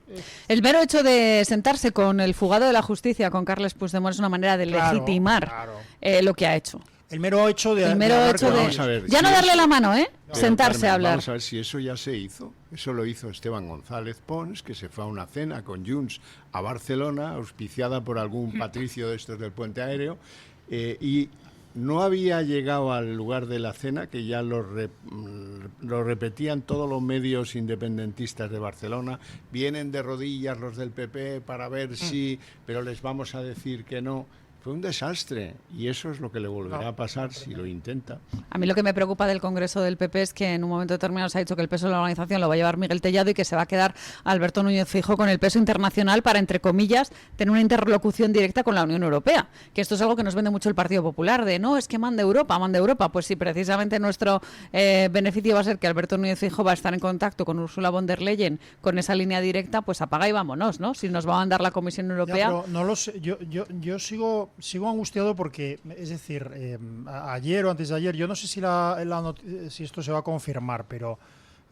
El mero hecho de sentarse con el fugado de la justicia, con Carles Puigdemont, es una manera de legitimar lo que ha hecho. El mero hecho de... Vamos a ver, ya si no darle eso- la mano, Pero, sentarse Carmen, a hablar. Vamos a ver si eso ya se hizo. Eso lo hizo Esteban González Pons, que se fue a una cena con Junts a Barcelona, auspiciada por algún patricio de estos del puente aéreo, y no había llegado al lugar de la cena, que ya lo repetían todos los medios independentistas de Barcelona. Vienen de rodillas los del PP para ver si, pero les vamos a decir que no. Fue un desastre, y eso es lo que le volverá a pasar si lo intenta. A mí lo que me preocupa del Congreso del PP es que en un momento determinado se ha dicho que el peso de la organización lo va a llevar Miguel Tellado y que se va a quedar Alberto Núñez Feijóo con el peso internacional para, entre comillas, tener una interlocución directa con la Unión Europea. Que esto es algo que nos vende mucho el Partido Popular, de no, es que manda Europa. Pues sí, precisamente nuestro beneficio va a ser que Alberto Núñez Feijóo va a estar en contacto con Ursula von der Leyen con esa línea directa, pues apaga y vámonos, ¿no? Si nos va a mandar la Comisión Europea... Ya, pero no lo sé, yo sigo angustiado porque, es decir, ayer o antes de ayer, yo no sé si si esto se va a confirmar, pero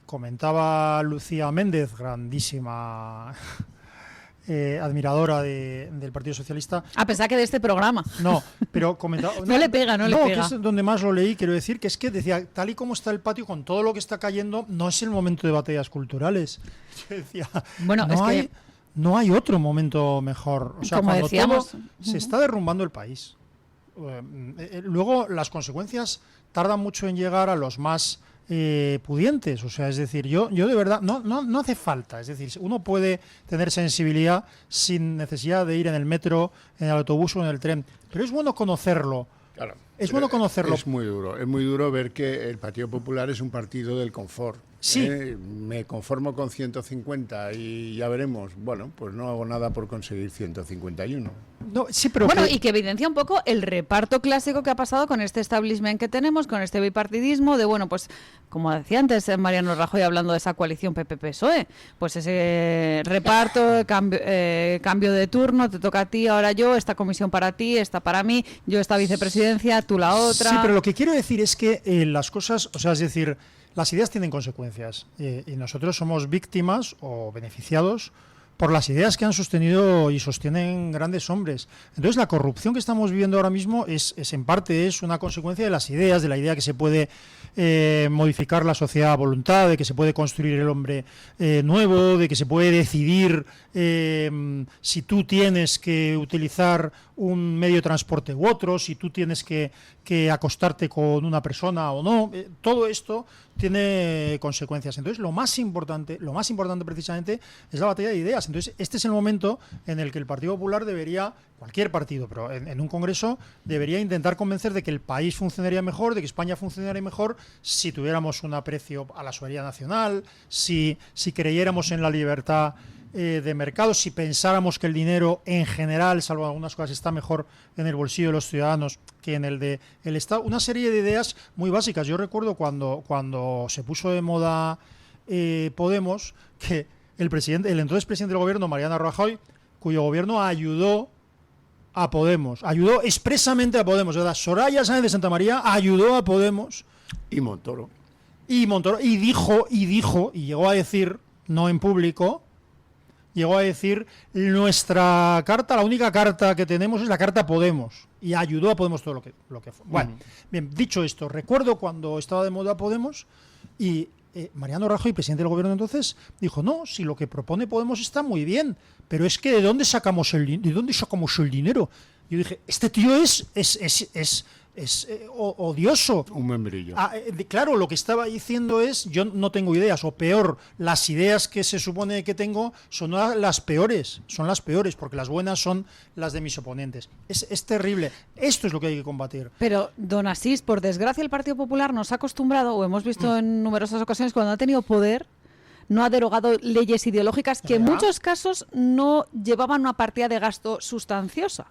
comentaba Lucía Méndez, grandísima admiradora del Partido Socialista. A pesar que de este programa. No, pero comentaba... No le pega. Que es donde más lo leí, quiero decir, que es que decía, tal y como está el patio, con todo lo que está cayendo, no es el momento de batallas culturales. Yo decía, bueno, no hay otro momento mejor. O sea, como cuando decíamos, todo se está derrumbando el país. Luego, las consecuencias tardan mucho en llegar a los más pudientes. O sea, es decir, yo de verdad, no hace falta. Es decir, uno puede tener sensibilidad sin necesidad de ir en el metro, en el autobús o en el tren. Pero es bueno conocerlo. Claro. Es bueno conocerlo. Es muy duro ver que el Partido Popular es un partido del confort. Sí. Me conformo con 150 y ya veremos. Bueno, pues no hago nada por conseguir 151. No, sí, pero bueno, y que evidencia un poco el reparto clásico que ha pasado con este establishment que tenemos, con este bipartidismo, de bueno, pues como decía antes Mariano Rajoy hablando de esa coalición PP-PSOE, pues ese reparto, cambio de turno, te toca a ti, ahora yo, esta comisión para ti, esta para mí, yo esta vicepresidencia, tú la otra. Sí, pero lo que quiero decir es que las cosas, o sea, es decir, las ideas tienen consecuencias y nosotros somos víctimas o beneficiados por las ideas que han sostenido y sostienen grandes hombres. Entonces, la corrupción que estamos viviendo ahora mismo es en parte una consecuencia de las ideas, de la idea que se puede modificar la sociedad a voluntad, de que se puede construir el hombre nuevo, de que se puede decidir si tú tienes que utilizar un medio de transporte u otro, si tú tienes que acostarte con una persona o no. Todo esto tiene consecuencias. Entonces, lo más importante precisamente es la batalla de ideas. Entonces, este es el momento en el que el Partido Popular debería, cualquier partido, pero en un congreso, debería intentar convencer de que el país funcionaría mejor, de que España funcionaría mejor si tuviéramos un aprecio a la soberanía nacional, si creyéramos en la libertad de mercado, si pensáramos que el dinero en general, salvo algunas cosas, está mejor en el bolsillo de los ciudadanos que en el del Estado. Una serie de ideas muy básicas. Yo recuerdo cuando se puso de moda Podemos, que el entonces presidente del gobierno, Mariano Rajoy, cuyo gobierno ayudó a Podemos, ayudó expresamente a Podemos, ¿verdad? Soraya Sáenz de Santamaría ayudó a Podemos. Y Montoro. Y dijo, y llegó a decir, no en público, llegó a decir, nuestra carta, la única carta que tenemos es la carta Podemos. Y ayudó a Podemos todo lo que fue. Bueno, bien, dicho esto, recuerdo cuando estaba de moda Podemos y Mariano Rajoy, presidente del gobierno entonces, dijo, no, si lo que propone Podemos está muy bien, pero es que ¿de dónde sacamos el dinero? Yo dije, este tío es odioso. Un membrillo. Claro, lo que estaba diciendo es, yo no tengo ideas, o peor, las ideas que se supone que tengo son las peores, porque las buenas son las de mis oponentes. Es terrible. Esto es lo que hay que combatir. Pero, don Asís, por desgracia el Partido Popular nos ha acostumbrado, o hemos visto en numerosas ocasiones, cuando ha tenido poder, no ha derogado leyes ideológicas que en muchos casos no llevaban una partida de gasto sustanciosa.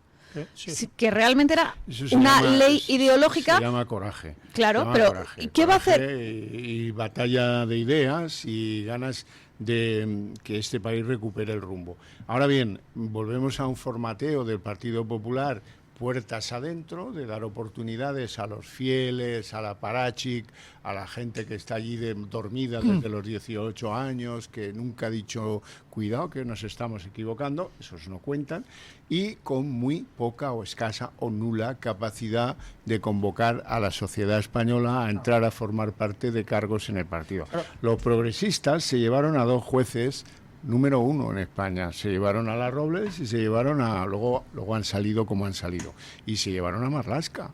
Sí. Que realmente era una ley ideológica. Se llama coraje. Claro, pero coraje, ¿qué va a hacer? Y batalla de ideas y ganas de que este país recupere el rumbo. Ahora bien, volvemos a un formateo del Partido Popular, puertas adentro, de dar oportunidades a los fieles, a la Parachic, a la gente que está allí dormida desde los 18 años, que nunca ha dicho, cuidado que nos estamos equivocando, esos no cuentan, y con muy poca o escasa o nula capacidad de convocar a la sociedad española a entrar a formar parte de cargos en el partido. Los progresistas se llevaron a 2 jueces número 1 en España, se llevaron a la Robles y se llevaron a, luego han salido como han salido, y se llevaron a Marlaska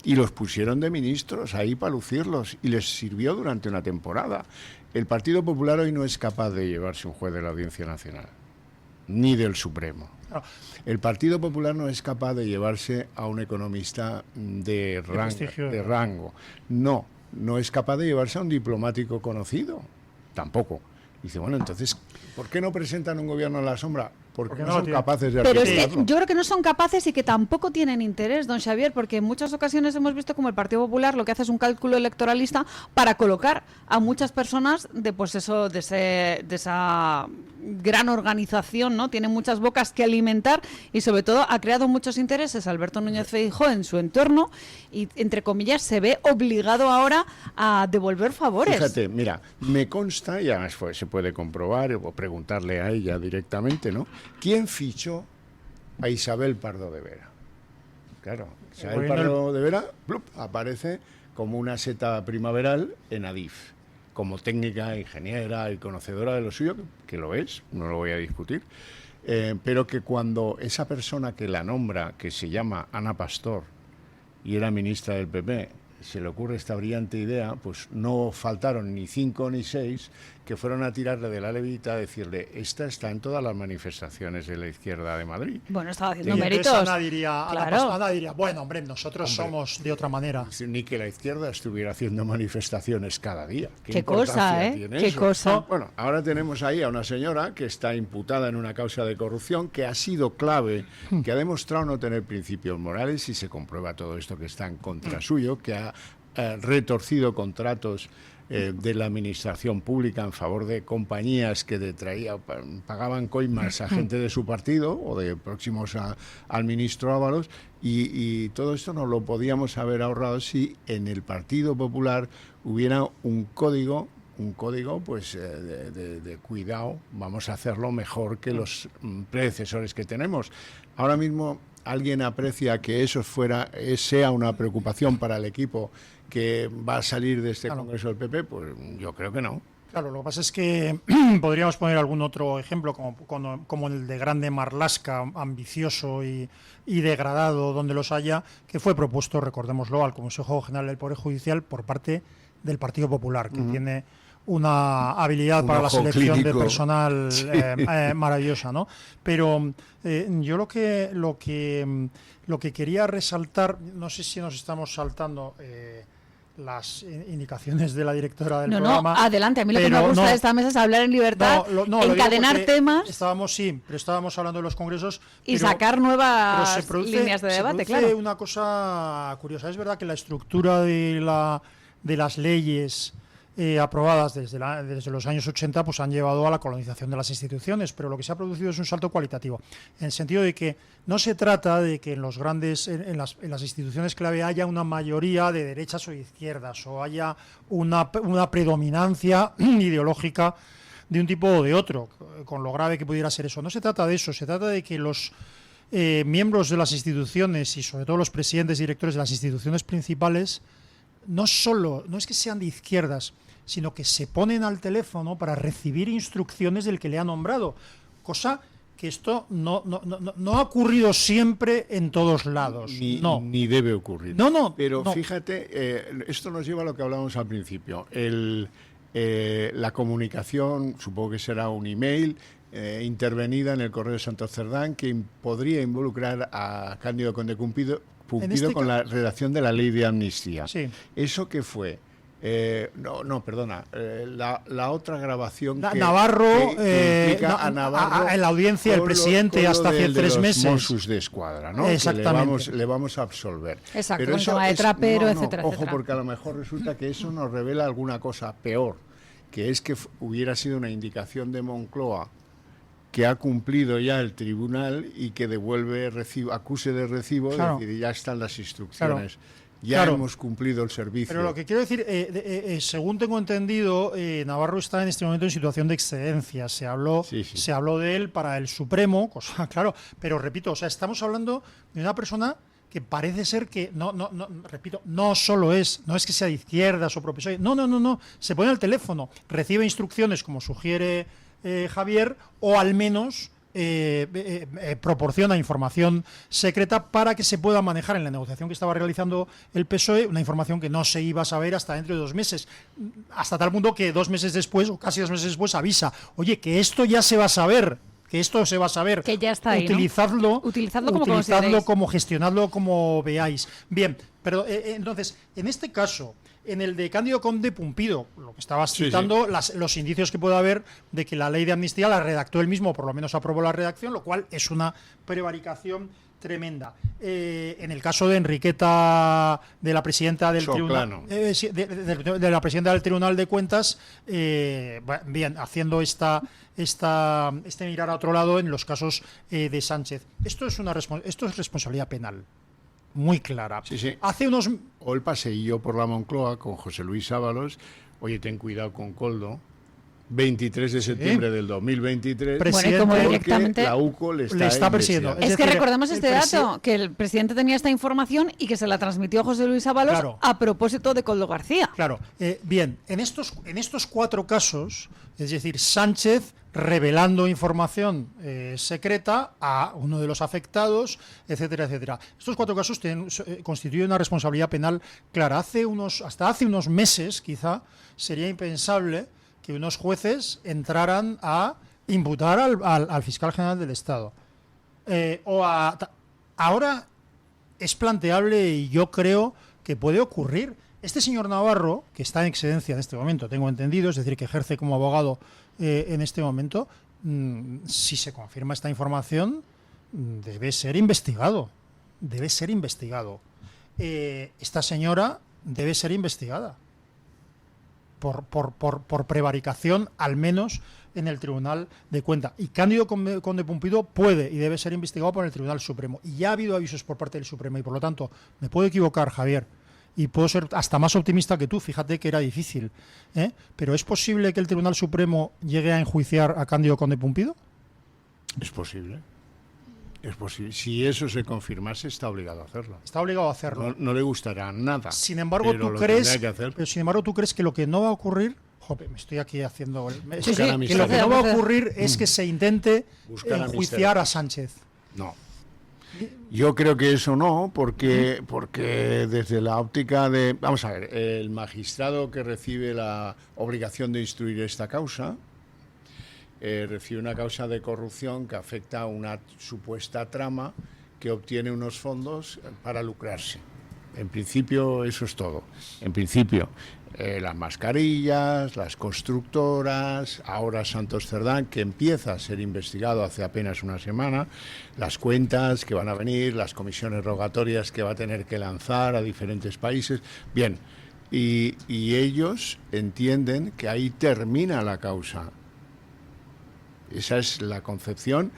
y los pusieron de ministros ahí para lucirlos y les sirvió durante una temporada. El Partido Popular hoy no es capaz de llevarse un juez de la Audiencia Nacional ni del Supremo. El Partido Popular no es capaz de llevarse a un economista de rango. No es capaz de llevarse a un diplomático conocido, tampoco. Dice, bueno, entonces, ¿por qué no presentan un gobierno a la sombra? Porque no son capaces de Pero articularlo. es que yo creo que no son capaces y que tampoco tienen interés, don Xavier, porque en muchas ocasiones hemos visto como el Partido Popular lo que hace es un cálculo electoralista para colocar a muchas personas de pues eso, de esa gran organización, ¿no? Tiene muchas bocas que alimentar y sobre todo ha creado muchos intereses Alberto Núñez Feijóo en su entorno y, entre comillas, se ve obligado ahora a devolver favores. Fíjate, mira, me consta, y además se puede comprobar o preguntarle a ella directamente, ¿no? ¿Quién fichó a Isabel Pardo de Vera? Claro, Isabel Pardo de Vera aparece como una seta primaveral en Adif, como técnica, ingeniera y conocedora de lo suyo, que lo es, no lo voy a discutir, pero que cuando esa persona que la nombra, que se llama Ana Pastor, y era ministra del PP, se le ocurre esta brillante idea, pues no faltaron ni 5 ni 6 que fueron a tirarle de la levita a decirle, esta está en todas las manifestaciones de la izquierda de Madrid. Bueno, estaba haciendo méritos. Ana diría, bueno, hombre, nosotros somos de otra manera. Ni que la izquierda estuviera haciendo manifestaciones cada día. Qué cosa, ¿eh? Qué cosa. Bueno, ahora tenemos ahí a una señora que está imputada en una causa de corrupción, que ha sido clave, que ha demostrado no tener principios morales, y se comprueba todo esto que está en contra suyo, que ha retorcido contratos de la administración pública en favor de compañías que pagaban coimas a gente de su partido o de próximos al ministro Ábalos, y todo esto nos lo podíamos haber ahorrado si en el Partido Popular hubiera un código pues de cuidado, vamos a hacerlo mejor que los predecesores que tenemos. Ahora mismo alguien aprecia que eso sea una preocupación para el equipo que va a salir de este Congreso del PP, pues yo creo que no. Claro, lo que pasa es que podríamos poner algún otro ejemplo, como el de Grande Marlaska, ambicioso y degradado, donde los haya, que fue propuesto, recordémoslo, al Consejo General del Poder Judicial por parte del Partido Popular, que tiene una habilidad para la selección de personal maravillosa, ¿no? Pero yo lo que quería resaltar, no sé si nos estamos saltando las indicaciones de la directora del programa. No, adelante. A mí lo que me gusta de esta mesa es hablar en libertad, encadenar temas. Estábamos hablando de los congresos. Y sacar nuevas líneas de debate, claro. Una cosa curiosa. Es verdad que la estructura de las leyes aprobadas desde los años 80 pues han llevado a la colonización de las instituciones, pero lo que se ha producido es un salto cualitativo, en el sentido de que no se trata de que en las instituciones clave haya una mayoría de derechas o de izquierdas, o haya una predominancia ideológica de un tipo o de otro, con lo grave que pudiera ser eso. No se trata de eso, se trata de que los miembros de las instituciones, y sobre todo los presidentes y directores de las instituciones principales, no es que sean de izquierdas, sino que se ponen al teléfono para recibir instrucciones del que le ha nombrado, cosa que esto no ha ocurrido siempre en todos lados. Ni debe ocurrir. Pero fíjate, esto nos lleva a lo que hablábamos al principio. La comunicación, supongo que será un email, intervenida en el Correo de Santo Cerdán, que podría involucrar a Cándido Conde Pumpido con la redacción de la ley de amnistía. Sí. ¿Eso qué fue? Perdona. La otra grabación Navarro, que implica a Navarro en la audiencia del presidente hasta hace 3 meses. Mossos de Escuadra, ¿no? Exactamente. Que le vamos a absolver. Exacto, pero con tema de trapero, etcétera, ojo, etcétera. porque a lo mejor resulta que eso nos revela alguna cosa peor, que es que hubiera sido una indicación de Moncloa que ha cumplido ya el tribunal y que devuelve acuse de recibo, Claro. es decir, ya están las instrucciones. Claro. Ya Claro. hemos cumplido el servicio. Pero lo que quiero decir, según tengo entendido, Navarro está en este momento en situación de excedencia. Se habló de él para el Supremo, cosa, claro, pero repito, o sea, estamos hablando de una persona que parece ser que repito, no es que sea de izquierdas o pro-PSOE, no, se pone al teléfono, recibe instrucciones como sugiere Javier, o al menos proporciona información secreta para que se pueda manejar en la negociación que estaba realizando el PSOE, una información que no se iba a saber hasta dentro de 2 meses, hasta tal punto que 2 meses después, o casi 2 meses después, avisa, oye, que esto ya se va a saber, que ya está ahí, utilizadlo, como gestionadlo como veáis. Bien, pero entonces, en este caso, en el de Cándido Conde Pumpido, lo que estabas citando, los indicios que puede haber de que la ley de amnistía la redactó él mismo, por lo menos aprobó la redacción, lo cual es una prevaricación tremenda. En el caso de Enriqueta, de la presidenta del tribunal, de la presidenta del Tribunal de Cuentas, bien, haciendo este mirar a otro lado en los casos de Sánchez. Esto es responsabilidad penal muy clara. Hace unos... O el paseillo por la Moncloa con José Luis Ábalos, oye, ten cuidado con Koldo, 23 de septiembre del 2023, bueno, como directamente la UCO le está persiguiendo. Es que recordemos este dato, que el presidente tenía esta información y que se la transmitió a José Luis Ábalos a propósito de Koldo García. Claro, bien, en estos 4 casos, es decir, Sánchez revelando información secreta a uno de los afectados, etcétera, etcétera. Estos 4 casos constituyen una responsabilidad penal clara. Hasta hace unos meses, quizá, sería impensable que unos jueces entraran a imputar al fiscal general del Estado. Ahora es planteable y yo creo que puede ocurrir. Este señor Navarro, que está en excedencia en este momento, tengo entendido, es decir, que ejerce como abogado en este momento, si se confirma esta información, debe ser investigado. Esta señora debe ser investigada por prevaricación, al menos en el Tribunal de Cuentas. Y Cándido Conde Pumpido puede y debe ser investigado por el Tribunal Supremo. Y ya ha habido avisos por parte del Supremo y, por lo tanto, me puedo equivocar, Javier, y puedo ser hasta más optimista que tú, fíjate que era difícil, pero ¿es posible que el Tribunal Supremo llegue a enjuiciar a Cándido Conde Pumpido? Es posible. Si eso se confirmase, está obligado a hacerlo. No le gustará nada. Sin embargo, ¿tú crees que lo que no va a ocurrir? Joder, me estoy aquí haciendo... que lo que no va a ocurrir es que se intente enjuiciar a Sánchez. No. Yo creo que eso no, porque desde la óptica de... Vamos a ver, el magistrado que recibe la obligación de instruir esta causa recibe una causa de corrupción que afecta a una supuesta trama que obtiene unos fondos para lucrarse. En principio, eso es todo. En principio, las mascarillas, las constructoras, ahora Santos Cerdán, que empieza a ser investigado hace apenas una semana, las cuentas que van a venir, las comisiones rogatorias que va a tener que lanzar a diferentes países. Bien, y ellos entienden que ahí termina la causa. Esa es la concepción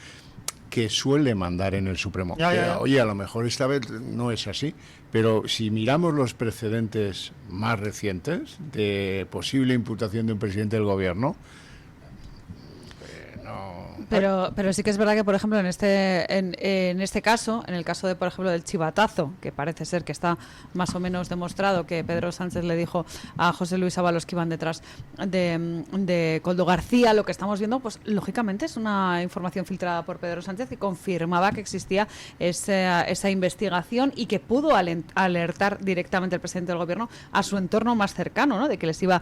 que suele mandar en el Supremo. Oye, a lo mejor esta vez no es así, pero si miramos los precedentes más recientes de posible imputación de un presidente del gobierno, Pero sí que es verdad que, por ejemplo, en este caso, en el caso de, por ejemplo, del chivatazo, que parece ser que está más o menos demostrado que Pedro Sánchez le dijo a José Luis Ábalos que iban detrás de Koldo García, lo que estamos viendo, pues lógicamente es una información filtrada por Pedro Sánchez que confirmaba que existía esa investigación y que pudo alertar directamente el presidente del gobierno a su entorno más cercano, ¿no? De que les iba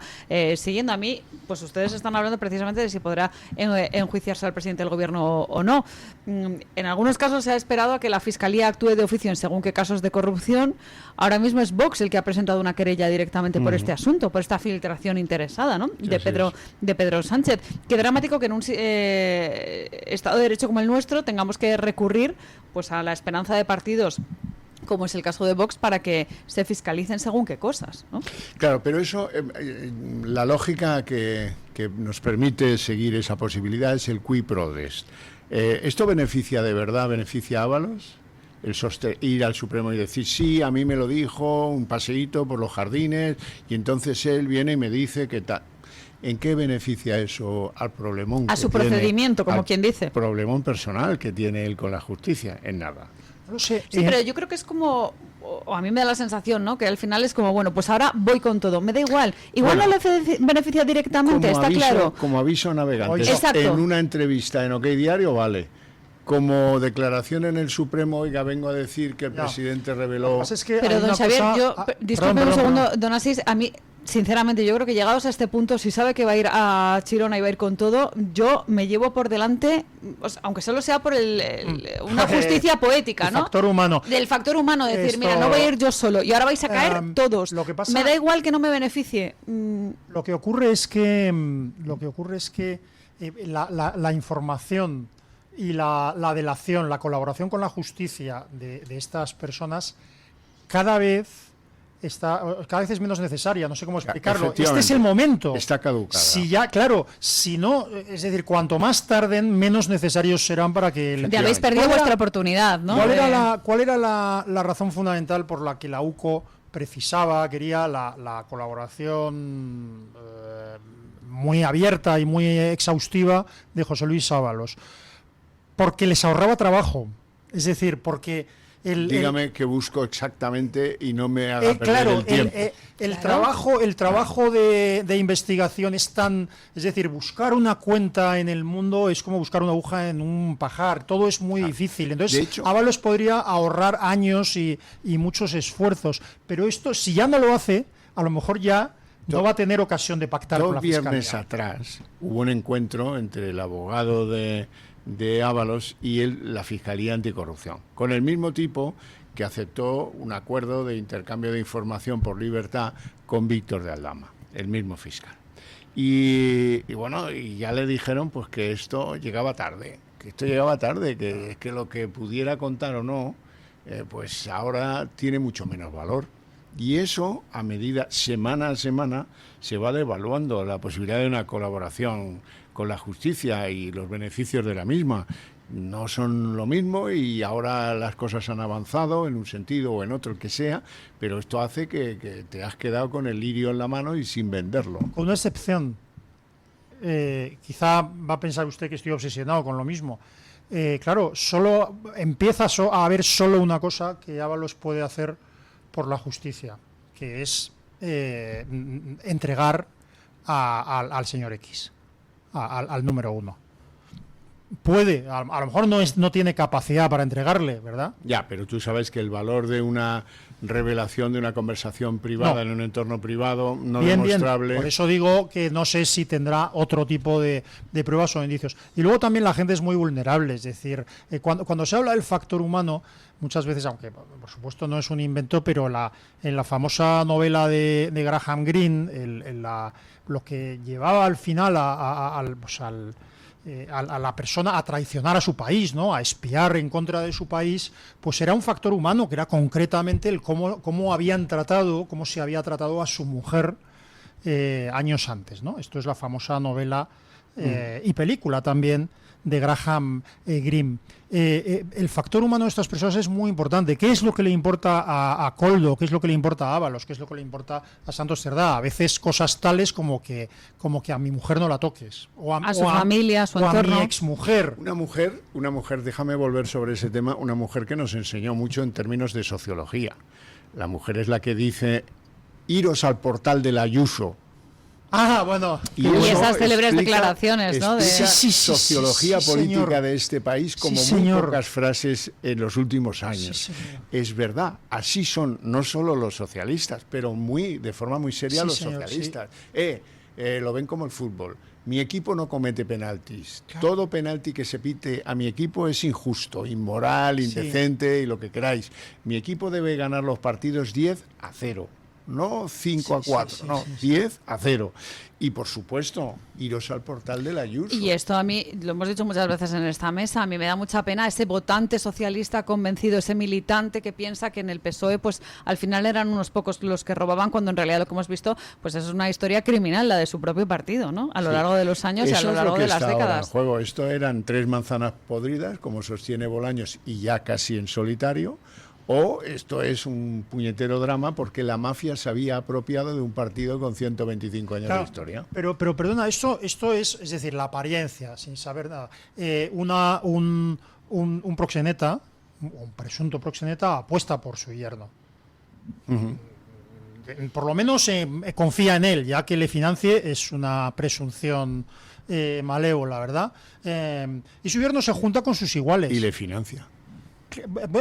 siguiendo. A mí, pues ustedes están hablando precisamente de si podrá enjuiciarse al presidente del gobierno o no. En algunos casos se ha esperado a que la Fiscalía actúe de oficio en según qué casos de corrupción. Ahora mismo es Vox el que ha presentado una querella directamente por este asunto, por esta filtración interesada, ¿no? de Pedro Sánchez. Qué dramático que en un Estado de Derecho como el nuestro tengamos que recurrir pues a la esperanza de partidos, como es el caso de Vox, para que se fiscalicen según qué cosas, ¿no? Claro, pero eso, la lógica que que nos permite seguir esa posibilidad es el qui prodest. ¿Esto beneficia de verdad, beneficia a Ábalos? Ir al Supremo y decir, sí, a mí me lo dijo, un paseíto por los jardines, y entonces él viene y me dice que tal. ¿En qué beneficia eso al problemón? A su procedimiento, como quien dice. Problemón personal que tiene él con la justicia, en nada. No sé, Sí, pero yo creo que es como, o a mí me da la sensación, ¿no? Que al final es como, bueno, pues ahora voy con todo, me da igual. Igual Bueno, no le beneficia directamente, está claro. Como aviso navegante. Exacto. En una entrevista en OK Diario, vale. Como declaración en el Supremo, oiga, vengo a decir que el presidente reveló... Pero don Xavier, disculpe un segundo, don Asís, a mí, sinceramente, yo creo que llegados a este punto, si sabe que va a ir a Chirona y va a ir con todo, yo me llevo por delante, o sea, aunque solo sea por una justicia poética, ¿no? El factor humano. Del factor humano, decir, Esto, mira, no voy a ir yo solo, y ahora vais a caer todos. Lo que pasa, me da igual que no me beneficie. Lo que ocurre es que la información y la delación, la colaboración con la justicia de estas personas cada vez es menos necesaria, no sé cómo explicarlo. Este es el momento. Está caducada. Si ya, claro, si no, es decir, cuanto más tarden, menos necesarios serán para que... Ya habéis perdido vuestra oportunidad, ¿no? ¿Cuál era la razón fundamental por la que la UCO quería la colaboración muy abierta y muy exhaustiva de José Luis Ábalos? Porque les ahorraba trabajo, es decir, porque... Dígame que busco exactamente y no me haga perder el tiempo. El trabajo de investigación es decir, buscar una cuenta en el mundo es como buscar una aguja en un pajar, todo es muy difícil. Entonces, de hecho, Ábalos podría ahorrar años y muchos esfuerzos, pero esto, si ya no lo hace, a lo mejor ya no va a tener ocasión de pactar con la Fiscalía. 2 viernes atrás hubo un encuentro entre el abogado de Ábalos y la Fiscalía Anticorrupción, con el mismo tipo que aceptó un acuerdo de intercambio de información por libertad con Víctor de Aldama, el mismo fiscal. Y bueno, y ya le dijeron pues que esto llegaba tarde, que lo que pudiera contar o no, pues ahora tiene mucho menos valor. Y eso, a medida, semana a semana, se va devaluando la posibilidad de una colaboración con la justicia y los beneficios de la misma. No son lo mismo y ahora las cosas han avanzado en un sentido o en otro, el que sea, pero esto hace que te has quedado con el lirio en la mano y sin venderlo. Con una excepción. Quizá va a pensar usted que estoy obsesionado con lo mismo. Claro, solo empieza a haber solo una cosa que Ábalos puede hacer por la justicia, que es entregar al señor X, al número 1. Puede, a lo mejor no tiene capacidad para entregarle, ¿verdad? Ya, pero tú sabes que el valor de una revelación de una conversación privada en un entorno privado no demostrable... Por eso digo que no sé si tendrá otro tipo de pruebas o indicios. Y luego también la gente es muy vulnerable, es decir, cuando se habla del factor humano, muchas veces, aunque por supuesto no es un invento, pero en la famosa novela de Graham Greene, lo que llevaba al final a la persona a traicionar a su país, ¿no? A espiar en contra de su país, pues era un factor humano, que era concretamente el cómo se había tratado a su mujer años antes, ¿no? Esto es la famosa novela y película también de Graham Greene. El factor humano de estas personas es muy importante. ¿Qué es lo que le importa a Koldo? ¿Qué es lo que le importa a Ábalos? ¿Qué es lo que le importa a Santos Cerdá? A veces cosas tales como que a mi mujer no la toques. A su familia, a su entorno. A mi exmujer. Una mujer, déjame volver sobre ese tema, una mujer que nos enseñó mucho en términos de sociología. La mujer es la que dice, iros al portal del Ayuso. Ah, bueno. Y esas célebres declaraciones, ¿no? Sociología política de este país como muy pocas frases en los últimos años. Es verdad, así son no solo los socialistas, pero de forma muy seria los socialistas. Lo ven como el fútbol. Mi equipo no comete penaltis. Claro. Todo penalti que se pite a mi equipo es injusto, inmoral, indecente y lo que queráis. Mi equipo debe ganar los partidos 10-0. no 5-4, no, 10-0. Y por supuesto, iros al portal de la Ayuso. Y esto a mí, lo hemos dicho muchas veces en esta mesa, a mí me da mucha pena ese votante socialista convencido, ese militante que piensa que en el PSOE pues al final eran unos pocos los que robaban, cuando en realidad lo que hemos visto pues es una historia criminal, la de su propio partido, ¿no? A lo largo de los años y a lo largo de las décadas. En juego. Esto eran 3 manzanas podridas, como sostiene Bolaños, y ya casi en solitario. O esto es un puñetero drama porque la mafia se había apropiado de un partido con 125 años de historia. Pero perdona, esto es decir, la apariencia, sin saber nada. Un proxeneta, un presunto proxeneta, apuesta por su yerno. Por lo menos confía en él, ya que le financie es una presunción malévola, ¿verdad? Y su yerno se junta con sus iguales. Y le financia.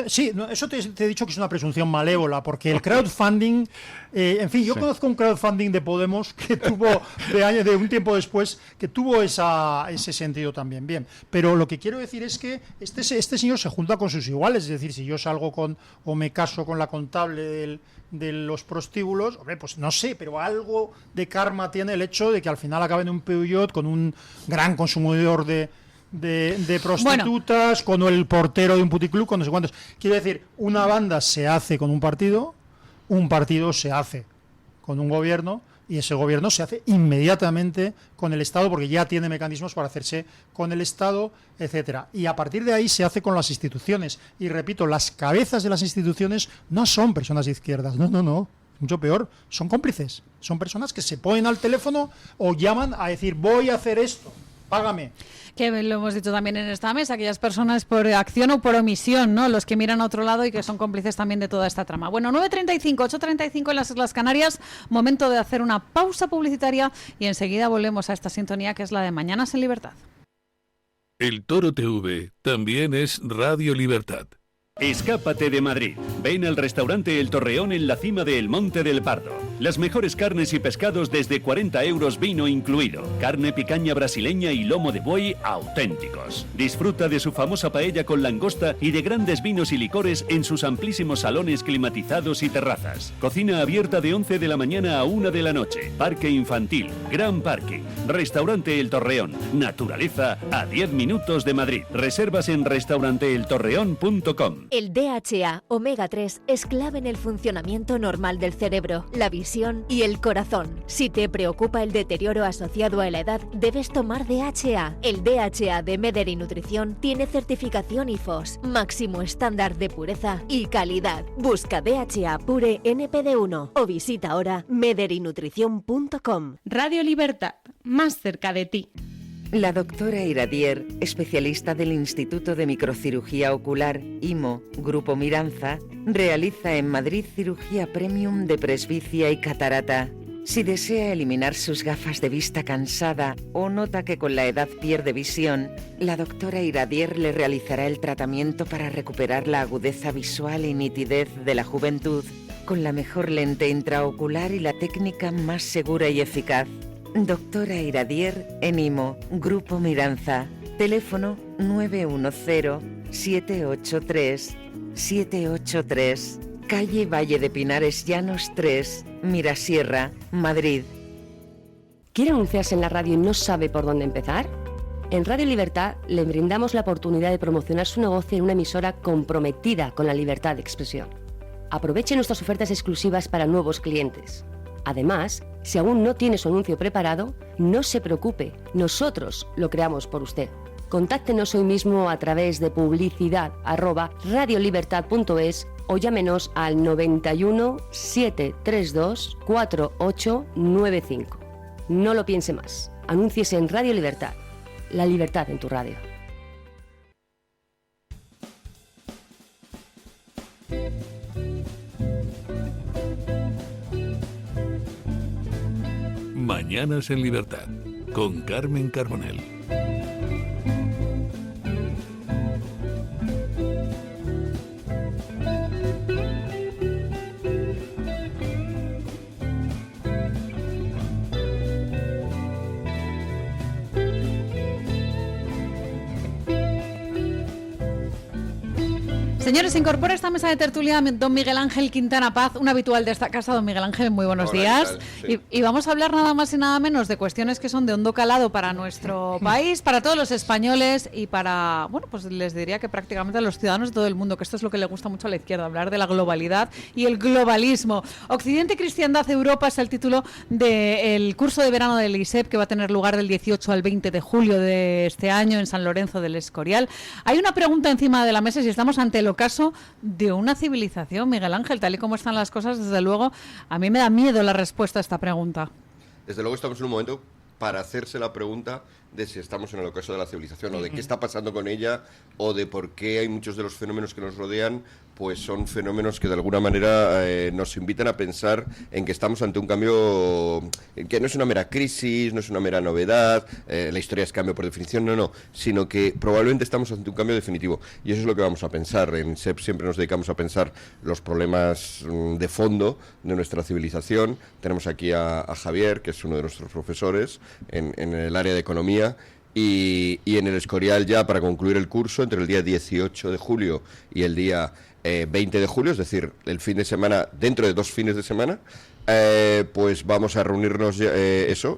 Sí, eso te he dicho que es una presunción malévola, porque el crowdfunding, en fin, yo conozco un crowdfunding de Podemos que tuvo, de un tiempo después, que tuvo ese sentido también, bien. Pero lo que quiero decir es que este señor se junta con sus iguales, es decir, si yo salgo o me caso con la contable de los prostíbulos, hombre, pues no sé, pero algo de karma tiene el hecho de que al final acabe en un Peugeot con un gran consumidor de prostitutas, con el portero de un puticlub, con no sé cuántos. Quiero decir, una banda se hace con un partido se hace con un gobierno, y ese gobierno se hace inmediatamente con el Estado, porque ya tiene mecanismos para hacerse con el Estado, etcétera. Y a partir de ahí se hace con las instituciones. Y repito, las cabezas de las instituciones no son personas de izquierdas, no. Mucho peor, son cómplices. Son personas que se ponen al teléfono o llaman a decir, voy a hacer esto, págame. Que lo hemos dicho también en esta mesa, aquellas personas por acción o por omisión, ¿no? Los que miran a otro lado y que son cómplices también de toda esta trama. Bueno, 9:35, 8:35 en las Islas Canarias, momento de hacer una pausa publicitaria y enseguida volvemos a esta sintonía que es la de Mañanas en Libertad. El Toro TV también es Radio Libertad. Escápate de Madrid. Ven al restaurante El Torreón en la cima del Monte del Pardo. Las mejores carnes y pescados desde 40 euros, vino incluido. Carne picaña brasileña y lomo de buey auténticos. Disfruta de su famosa paella con langosta y de grandes vinos y licores en sus amplísimos salones climatizados y terrazas. Cocina abierta de 11 de la mañana a 1 de la noche. Parque infantil, gran parking. Restaurante El Torreón. Naturaleza a 10 minutos de Madrid. Reservas en restauranteeltorreón.com. El DHA Omega 3 es clave en el funcionamiento normal del cerebro, la visión y el corazón. Si te preocupa el deterioro asociado a la edad, debes tomar DHA. El DHA de Mederi Nutrición tiene certificación IFOS, máximo estándar de pureza y calidad. Busca DHA Pure NPD1 o visita ahora mederinutrición.com. Radio Libertad, más cerca de ti. La doctora Iradier, especialista del Instituto de Microcirugía Ocular, IMO, Grupo Miranza, realiza en Madrid cirugía premium de presbicia y catarata. Si desea eliminar sus gafas de vista cansada o nota que con la edad pierde visión, la doctora Iradier le realizará el tratamiento para recuperar la agudeza visual y nitidez de la juventud, con la mejor lente intraocular y la técnica más segura y eficaz. Doctora Iradier en IMO, Grupo Miranza. Teléfono 910-783-783. Calle Valle de Pinares Llanos 3, Mirasierra, Madrid. ¿Quiere anunciarse en la radio y no sabe por dónde empezar? En Radio Libertad le brindamos la oportunidad de promocionar su negocio en una emisora comprometida con la libertad de expresión. Aproveche nuestras ofertas exclusivas para nuevos clientes. Además, si aún no tiene su anuncio preparado, no se preocupe, nosotros lo creamos por usted. Contáctenos hoy mismo a través de publicidad@radiolibertad.es o llámenos al 91 732 4895. No lo piense más, anúnciese en Radio Libertad. La libertad en tu radio. Mañanas en Libertad, con Carmen Carbonell. Señores, se incorpora a esta mesa de tertulia don Miguel Ángel Quintana Paz, un habitual de esta casa. Don Miguel Ángel, muy buenos días. Sí. Y vamos a hablar nada más y nada menos de cuestiones que son de hondo calado para nuestro país, para todos los españoles y para, bueno, pues les diría que prácticamente a los ciudadanos de todo el mundo, que esto es lo que le gusta mucho a la izquierda, hablar de la globalidad y el globalismo. Occidente, Cristiandad, Europa es el título del curso de verano del ISEP, que va a tener lugar del 18 al 20 de julio de este año en San Lorenzo del Escorial. Hay una pregunta encima de la mesa, si estamos ante el ocaso de una civilización, Miguel Ángel, tal y como están las cosas, desde luego, a mí me da miedo la respuesta a esta pregunta. Desde luego estamos en un momento para hacerse la pregunta de si estamos en el ocaso de la civilización, o de qué está pasando con ella, o de por qué hay muchos de los fenómenos que nos rodean, pues son fenómenos que de alguna manera nos invitan a pensar en que estamos ante un cambio que no es una mera crisis, no es una mera novedad, la historia es cambio por definición, no, sino que probablemente estamos ante un cambio definitivo, y eso es lo que vamos a pensar. En SEP siempre nos dedicamos a pensar los problemas de fondo de nuestra civilización. Tenemos aquí a Javier, que es uno de nuestros profesores en el área de economía, y en el Escorial, ya para concluir el curso, entre el día 18 de julio y el día 20 de julio, es decir, el fin de semana, dentro de 2 fines de semana, pues vamos a reunirnos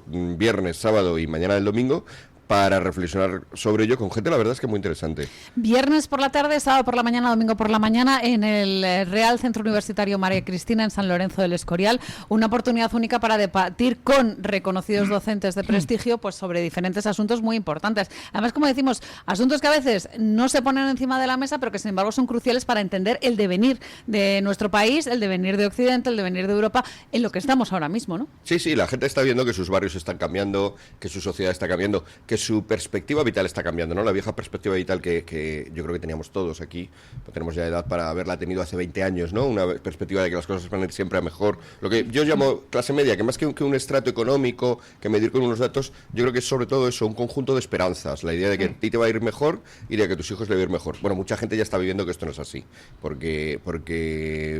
viernes, sábado y mañana del domingo, para reflexionar sobre ello con gente, la verdad es que muy interesante. Viernes por la tarde, sábado por la mañana, domingo por la mañana, en el Real Centro Universitario María Cristina, en San Lorenzo del Escorial. Una oportunidad única para debatir con reconocidos docentes de prestigio, pues sobre diferentes asuntos muy importantes. Además, como decimos, asuntos que a veces no se ponen encima de la mesa, pero que sin embargo son cruciales para entender el devenir de nuestro país, el devenir de Occidente, el devenir de Europa, en lo que estamos ahora mismo, ¿no? Sí, la gente está viendo que sus barrios están cambiando, que su sociedad está cambiando, que su perspectiva vital está cambiando, ¿no? La vieja perspectiva vital que yo creo que teníamos todos aquí, tenemos ya edad para haberla tenido hace 20 años, ¿no? Una perspectiva de que las cosas van a ir siempre a mejor. Lo que yo llamo clase media, que más que un estrato económico, que medir con unos datos, yo creo que es sobre todo eso, un conjunto de esperanzas. La idea de que a ti te va a ir mejor y de que a tus hijos le va a ir mejor. Bueno, mucha gente ya está viviendo que esto no es así, porque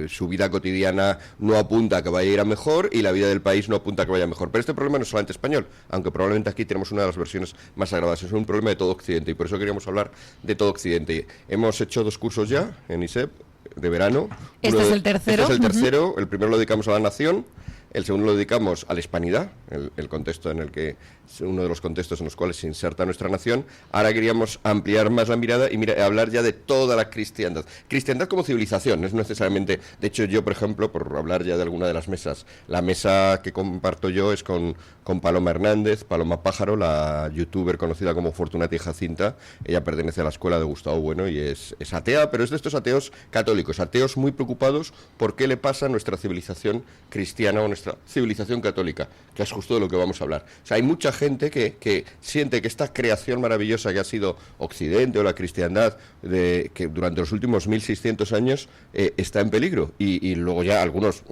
su vida cotidiana no apunta a que vaya a ir a mejor y la vida del país no apunta a que vaya mejor. Pero este problema no es solamente español, aunque probablemente aquí tenemos una de las versiones más agravadas. Es un problema de todo Occidente, y por eso queríamos hablar de todo Occidente. Hemos hecho 2 cursos ya en ISEP de verano. Este es el tercero. Este es el tercero. El primero lo dedicamos a la nación. El segundo lo dedicamos a la hispanidad, el contexto en el que, uno de los contextos en los cuales se inserta nuestra nación. Ahora queríamos ampliar más la mirada y hablar ya de toda la cristiandad. Cristiandad como civilización, no es necesariamente... De hecho, yo, por ejemplo, por hablar ya de alguna de las mesas, la mesa que comparto yo es con Paloma Hernández, Paloma Pájaro, la youtuber conocida como Fortunati Jacinta. Ella pertenece a la escuela de Gustavo Bueno y es atea, pero es de estos ateos católicos, ateos muy preocupados por qué le pasa a nuestra civilización cristiana o nuestra civilización católica, que es justo de lo que vamos a hablar. O sea, hay mucha gente que siente que esta creación maravillosa que ha sido Occidente o la cristiandad, que durante los últimos 1600 años está en peligro, y luego ya a algunos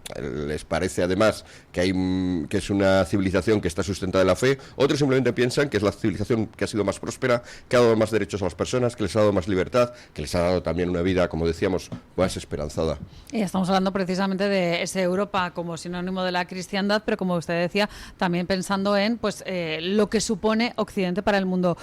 les parece además que es una civilización que está sustentada en la fe, otros simplemente piensan que es la civilización que ha sido más próspera, que ha dado más derechos a las personas, que les ha dado más libertad, que les ha dado también una vida, como decíamos, más esperanzada. Y estamos hablando precisamente de esa Europa como sinónimo de la cristiandad, pero como usted decía, también pensando en lo que supone Occidente para el mundo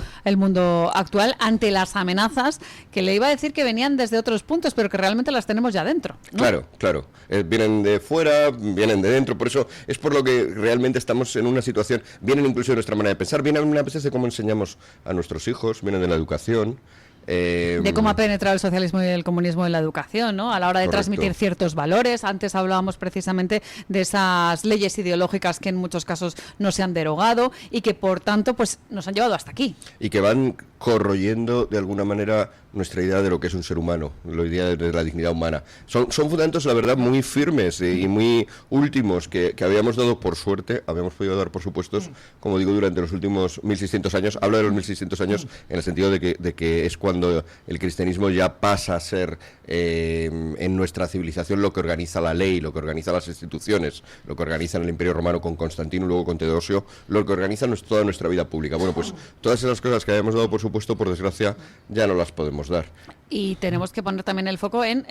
actual, ante las amenazas que le iba a decir que venían desde otros puntos, pero que realmente las tenemos ya dentro, ¿no? Claro. Vienen de fuera, vienen de dentro, por eso es por lo que realmente estamos en una situación, vienen incluso de nuestra manera de pensar, vienen a veces de cómo enseñamos a nuestros hijos, vienen de la educación. De cómo ha penetrado el socialismo y el comunismo en la educación, ¿no? A la hora de Correcto. transmitir ciertos valores. Antes hablábamos precisamente de esas leyes ideológicas que en muchos casos no se han derogado y que por tanto pues nos han llevado hasta aquí. Y que van corroyendo de alguna manera nuestra idea de lo que es un ser humano, la idea de la dignidad humana. Son fundamentos, la verdad, muy firmes y muy últimos que habíamos dado por suerte, habíamos podido dar por supuestos, como digo, durante los últimos 1600 años. Hablo de los 1600 años en el sentido de que es cuando el cristianismo ya pasa a ser en nuestra civilización lo que organiza la ley, lo que organiza las instituciones, lo que organiza en el Imperio Romano con Constantino y luego con Teodosio, lo que organiza toda nuestra vida pública. Bueno, pues todas esas cosas que habíamos dado por supuesto, por desgracia, ya no las podemos dar. Y tenemos que poner también el foco en,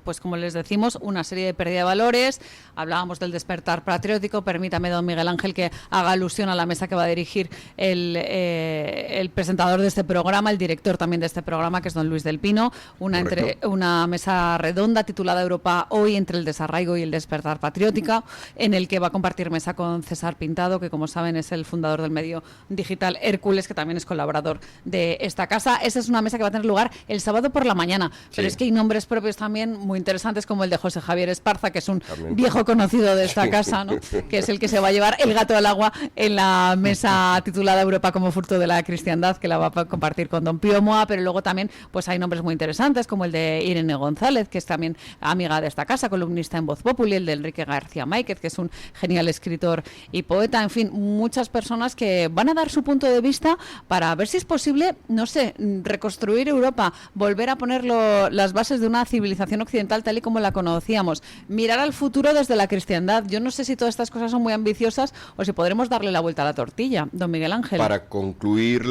pues como les decimos, una serie de pérdida de valores. Hablábamos del despertar patriótico. Permítame, don Miguel Ángel, que haga alusión a la mesa que va a dirigir el presentador de este programa, el director también de este programa, que es don Luis del Pino. Una mesa redonda titulada Europa hoy, entre el desarraigo y el despertar patriótica, en el que va a compartir mesa con César Pintado, que como saben es el fundador del medio digital Hércules, que también es colaborador de esta casa. Esa es una mesa que va a tener lugar el sábado por la mañana, pero es que hay nombres propios también muy interesantes, como el de José Javier Esparza, que es un viejo conocido de esta casa, ¿no? Que es el que se va a llevar el gato al agua en la mesa titulada Europa como fruto de la cristiandad, que la va a compartir con don Pío Moa. Pero luego también pues hay nombres muy interesantes, como el de Irene González, que es también amiga de esta casa, columnista en Voz Populi, el de Enrique García Máiquez, que es un genial escritor y poeta. En fin, muchas personas que van a dar su punto de vista para ver si es posible, no sé, reconstruir Europa, volver a poner las bases de una civilización occidental tal y como la conocíamos, mirar al futuro desde la cristiandad. Yo no sé si todas estas cosas son muy ambiciosas o si podremos darle la vuelta a la tortilla, don Miguel Ángel. Para concluir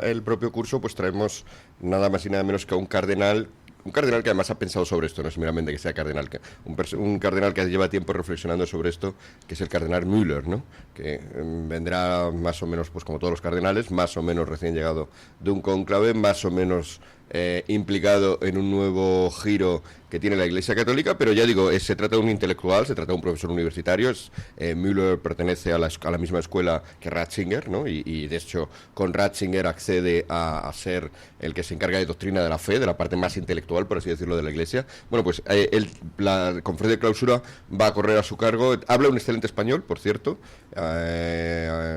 el propio curso, pues traemos nada más y nada menos que a un cardenal que además ha pensado sobre esto, no es meramente que sea cardenal, un cardenal que lleva tiempo reflexionando sobre esto, que es el cardenal Müller, ¿no? Que vendrá más o menos, pues como todos los cardenales, más o menos recién llegado de un cónclave, más o menos implicado en un nuevo giro que tiene la Iglesia Católica, pero ya digo, se trata de un intelectual, se trata de un profesor universitario. Müller pertenece a la misma escuela que Ratzinger, ¿no? Y de hecho con Ratzinger accede a ser el que se encarga de doctrina de la fe, de la parte más intelectual, por así decirlo, de la Iglesia. Bueno, pues la conferencia de clausura va a correr a su cargo. Habla un excelente español, por cierto,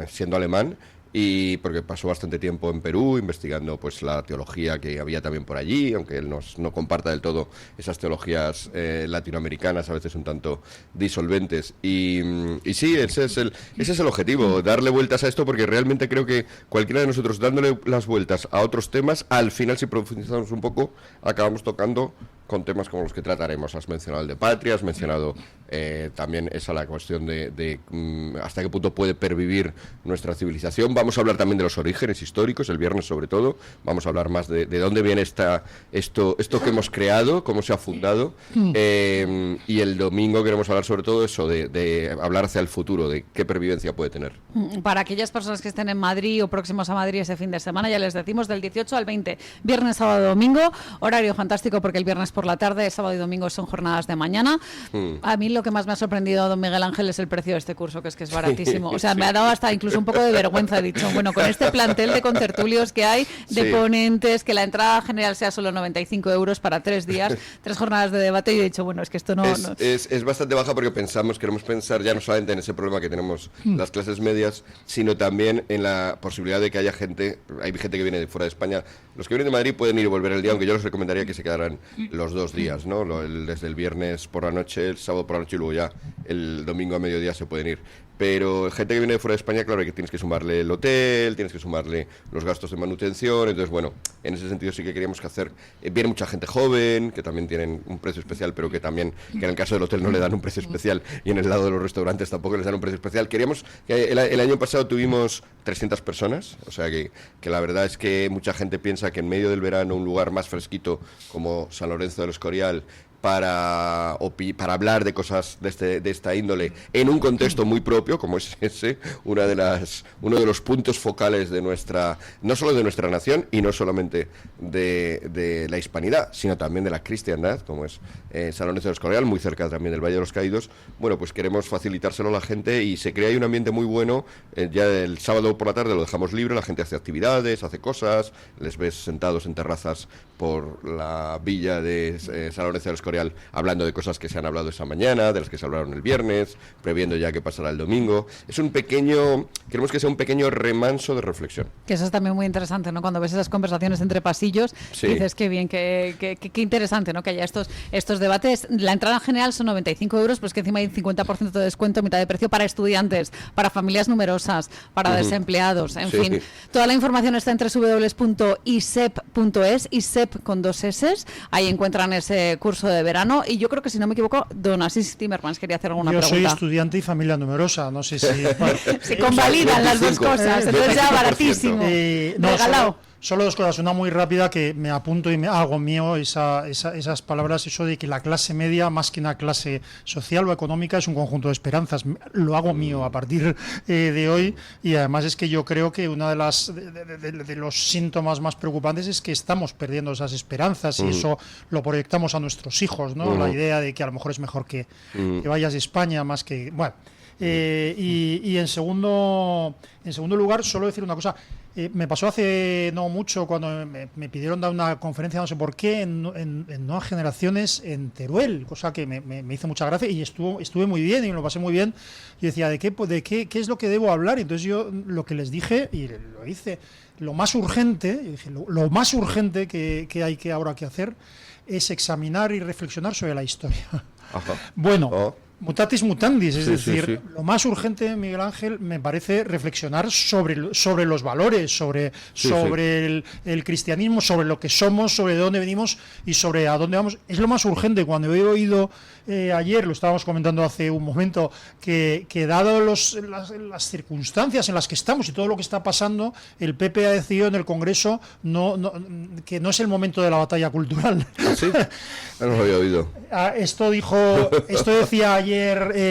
siendo alemán, y porque pasó bastante tiempo en Perú investigando pues la teología que había también por allí, aunque él no comparta del todo esas teologías latinoamericanas, a veces un tanto disolventes. Y sí, ese es el objetivo, darle vueltas a esto, porque realmente creo que cualquiera de nosotros dándole las vueltas a otros temas, al final, si profundizamos un poco, acabamos tocando con temas como los que trataremos. Has mencionado el de patria, has mencionado también esa la cuestión de hasta qué punto puede pervivir nuestra civilización. Vamos a hablar también de los orígenes históricos, el viernes sobre todo. Vamos a hablar más de dónde viene esto que hemos creado, cómo se ha fundado. Y el domingo queremos hablar sobre todo eso, de hablar hacia el futuro, de qué pervivencia puede tener. Para aquellas personas que estén en Madrid o próximos a Madrid ese fin de semana, ya les decimos, del 18 al 20, viernes, sábado, domingo, horario fantástico, porque el viernes por la tarde, sábado y domingo son jornadas de mañana. A mí lo que más me ha sorprendido, don Miguel Ángel, es el precio de este curso, que es baratísimo. O sea, me ha dado hasta incluso un poco de vergüenza. He dicho, bueno, con este plantel de contertulios que hay, de ponentes, que la entrada general sea solo 95 euros para 3 días, 3 jornadas de debate, y he dicho, bueno, es que esto no... Es bastante baja, porque queremos pensar ya no solamente en ese problema que tenemos las clases medias, sino también en la posibilidad de que hay gente que viene de fuera de España. Los que vienen de Madrid pueden ir y volver el día, aunque yo les recomendaría que se quedaran los 2 días, ¿no? Desde el viernes por la noche, el sábado por la noche, y luego ya el domingo a mediodía se pueden ir. Pero gente que viene de fuera de España, claro, que tienes que sumarle el hotel, tienes que sumarle los gastos de manutención. Entonces, bueno, en ese sentido sí que queríamos que hacer... viene mucha gente joven, que también tienen un precio especial, pero que también, que en el caso del hotel no le dan un precio especial, y en el lado de los restaurantes tampoco les dan un precio especial. Queríamos que el año pasado tuvimos 300 personas, o sea que la verdad es que mucha gente piensa que en medio del verano un lugar más fresquito como San Lorenzo del Escorial, para hablar de cosas de esta índole en un contexto muy propio, como es ese, uno de los puntos focales de no solo de nuestra nación, y no solamente de la hispanidad, sino también de la cristiandad, como es San Lorenzo del Escorial, muy cerca también del Valle de los Caídos. Bueno, pues queremos facilitárselo a la gente, y se crea ahí un ambiente muy bueno. Ya el sábado por la tarde lo dejamos libre, la gente hace actividades, hace cosas, les ves sentados en terrazas por la villa de San Lorenzo del Escorial, hablando de cosas que se han hablado esa mañana, de las que se hablaron el viernes, previendo ya qué pasará el domingo. Queremos que sea un pequeño remanso de reflexión. Que eso es también muy interesante, ¿no? Cuando ves esas conversaciones entre pasillos, dices qué bien, qué interesante, ¿no? Que haya estos debates. La entrada general son 95 euros, pues que encima hay 50% de descuento, mitad de precio para estudiantes, para familias numerosas, para desempleados, en fin. Toda la información está en www.isep.es, ISEP con 2 S. Ahí encuentran ese curso de verano, y yo creo que, si no me equivoco, don Asís Timmermans quería hacer alguna pregunta. Yo soy estudiante y familia numerosa, no sé si... Se convalidan las dos cosas, entonces ya baratísimo, regalado. Solo dos cosas, una muy rápida que me apunto y me hago mío esas palabras, eso de que la clase media, más que una clase social o económica, es un conjunto de esperanzas. Lo hago mío a partir de hoy, y además es que yo creo que uno de los síntomas más preocupantes es que estamos perdiendo esas esperanzas y eso lo proyectamos a nuestros hijos, ¿no? La idea de que a lo mejor es mejor que vayas de España más que... Bueno, y en segundo lugar, solo decir una cosa. Me pasó hace no mucho cuando me pidieron dar una conferencia, no sé por qué, en Nuevas Generaciones en Teruel, cosa que me hizo mucha gracia y estuve muy bien y me lo pasé muy bien. Y decía, ¿de qué es lo que debo hablar? Y entonces yo lo que les dije, y lo hice, lo más urgente, yo dije, lo más urgente que hay que ahora que hacer es examinar y reflexionar sobre la historia. Ajá. Bueno, mutatis mutandis, es decir, lo más urgente, Miguel Ángel, me parece reflexionar sobre los valores, sobre el cristianismo, sobre lo que somos, sobre de dónde venimos y sobre a dónde vamos. Es lo más urgente. Cuando he oído ayer, lo estábamos comentando hace un momento, que dado las circunstancias en las que estamos y todo lo que está pasando, el PP ha decidido en el Congreso que no es el momento de la batalla cultural. ¿Ah, sí? No lo había oído. Esto decía ayer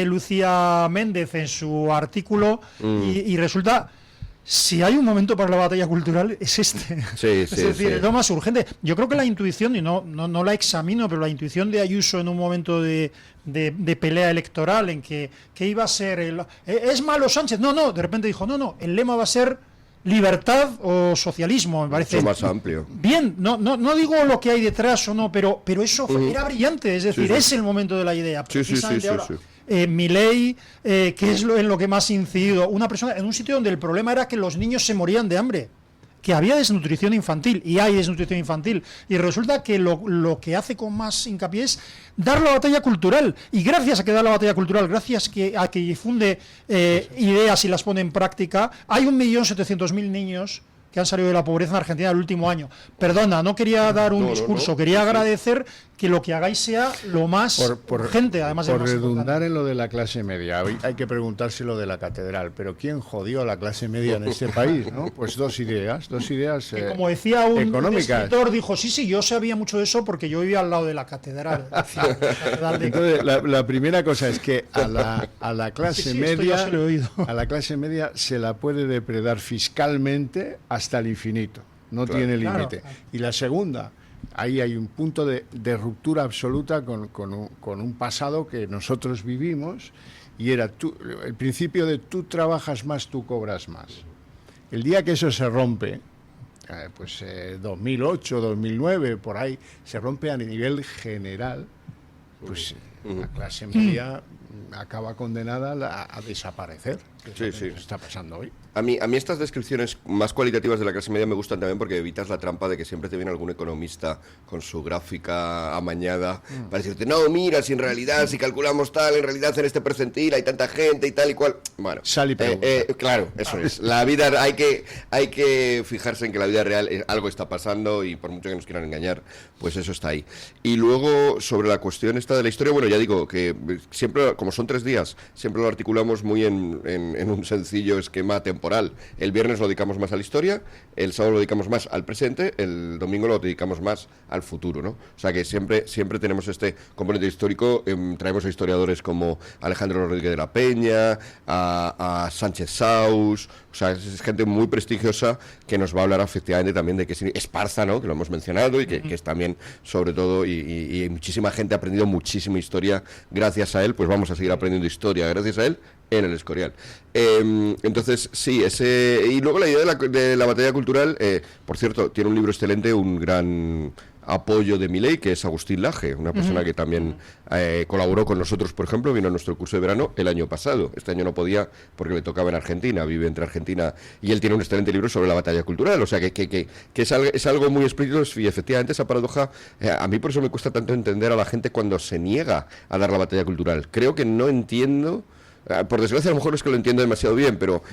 Lucía Méndez en su artículo y resulta, si hay un momento para la batalla cultural es este. Es decir, es lo más urgente. Yo creo que la intuición, y no la examino, pero la intuición de Ayuso en un momento de pelea electoral en que iba a ser es malo Sánchez, de repente dijo, el lema va a ser libertad o socialismo, me parece. Mucho más amplio. Bien, no digo lo que hay detrás o no, pero eso era brillante, es decir, es el momento de la idea. Precisamente ahora. Milei, que es en lo que más ha incidido, una persona en un sitio donde el problema era que los niños se morían de hambre, que había desnutrición infantil, y hay desnutrición infantil, y resulta que lo que hace con más hincapié es dar la batalla cultural, y gracias a que da la batalla cultural, gracias a que difunde ideas y las pone en práctica, hay 1.700.000 niños que han salido de la pobreza en Argentina el último año. Perdona, no quería dar un discurso, quería agradecer que lo que hagáis sea lo más urgente, además de por redundar en lo de la clase media. Hoy hay que preguntarse lo de la catedral, pero ¿quién jodió a la clase media en este país? ¿No? Pues dos ideas que como decía un económicas. Escritor, dijo, sí, yo sabía mucho de eso porque yo vivía al lado de la catedral. Entonces, la primera cosa es que a la clase media, a la clase media se la puede depredar fiscalmente hasta el infinito, no tiene límite. Claro. Y la segunda, ahí hay un punto de ruptura absoluta con un pasado que nosotros vivimos, y era el principio de tú trabajas más, tú cobras más. El día que eso se rompe, 2008, 2009, por ahí, se rompe a nivel general, pues la clase media acaba condenada a desaparecer. Que está pasando hoy. A mí estas descripciones más cualitativas de la clase media me gustan también porque evitas la trampa de que siempre te viene algún economista con su gráfica amañada para decirte, no, mira, si en realidad, si calculamos tal, en realidad en este percentil hay tanta gente y tal y cual. Bueno, claro, eso es. La vida, hay que fijarse en que la vida real algo está pasando, y por mucho que nos quieran engañar, pues eso está ahí. Y luego, sobre la cuestión esta de la historia, bueno, ya digo que siempre, como son 3 días, siempre lo articulamos muy en un sencillo esquema temporal. El viernes lo dedicamos más a la historia, el sábado lo dedicamos más al presente, el domingo lo dedicamos más al futuro, ¿no? O sea que siempre tenemos este componente histórico. Traemos a historiadores como Alejandro Rodríguez de la Peña, a Sánchez Saus, o sea, es gente muy prestigiosa que nos va a hablar efectivamente también de que es Esparza, ¿no? Que lo hemos mencionado y que es también, sobre todo, y muchísima gente ha aprendido muchísima historia gracias a él, pues vamos a seguir aprendiendo historia gracias a él en el Escorial. Entonces, sí, y luego la idea de la batalla cultural, por cierto, tiene un libro excelente, un gran apoyo de Milei, que es Agustín Laje, una persona que también colaboró con nosotros, por ejemplo, vino a nuestro curso de verano el año pasado. Este año no podía porque le tocaba en Argentina, vive entre Argentina, y él tiene un excelente libro sobre la batalla cultural, o sea que es algo muy explícito, y efectivamente esa paradoja, a mí por eso me cuesta tanto entender a la gente cuando se niega a dar la batalla cultural. Creo que no entiendo. Por desgracia, a lo mejor es que lo entiendo demasiado bien, pero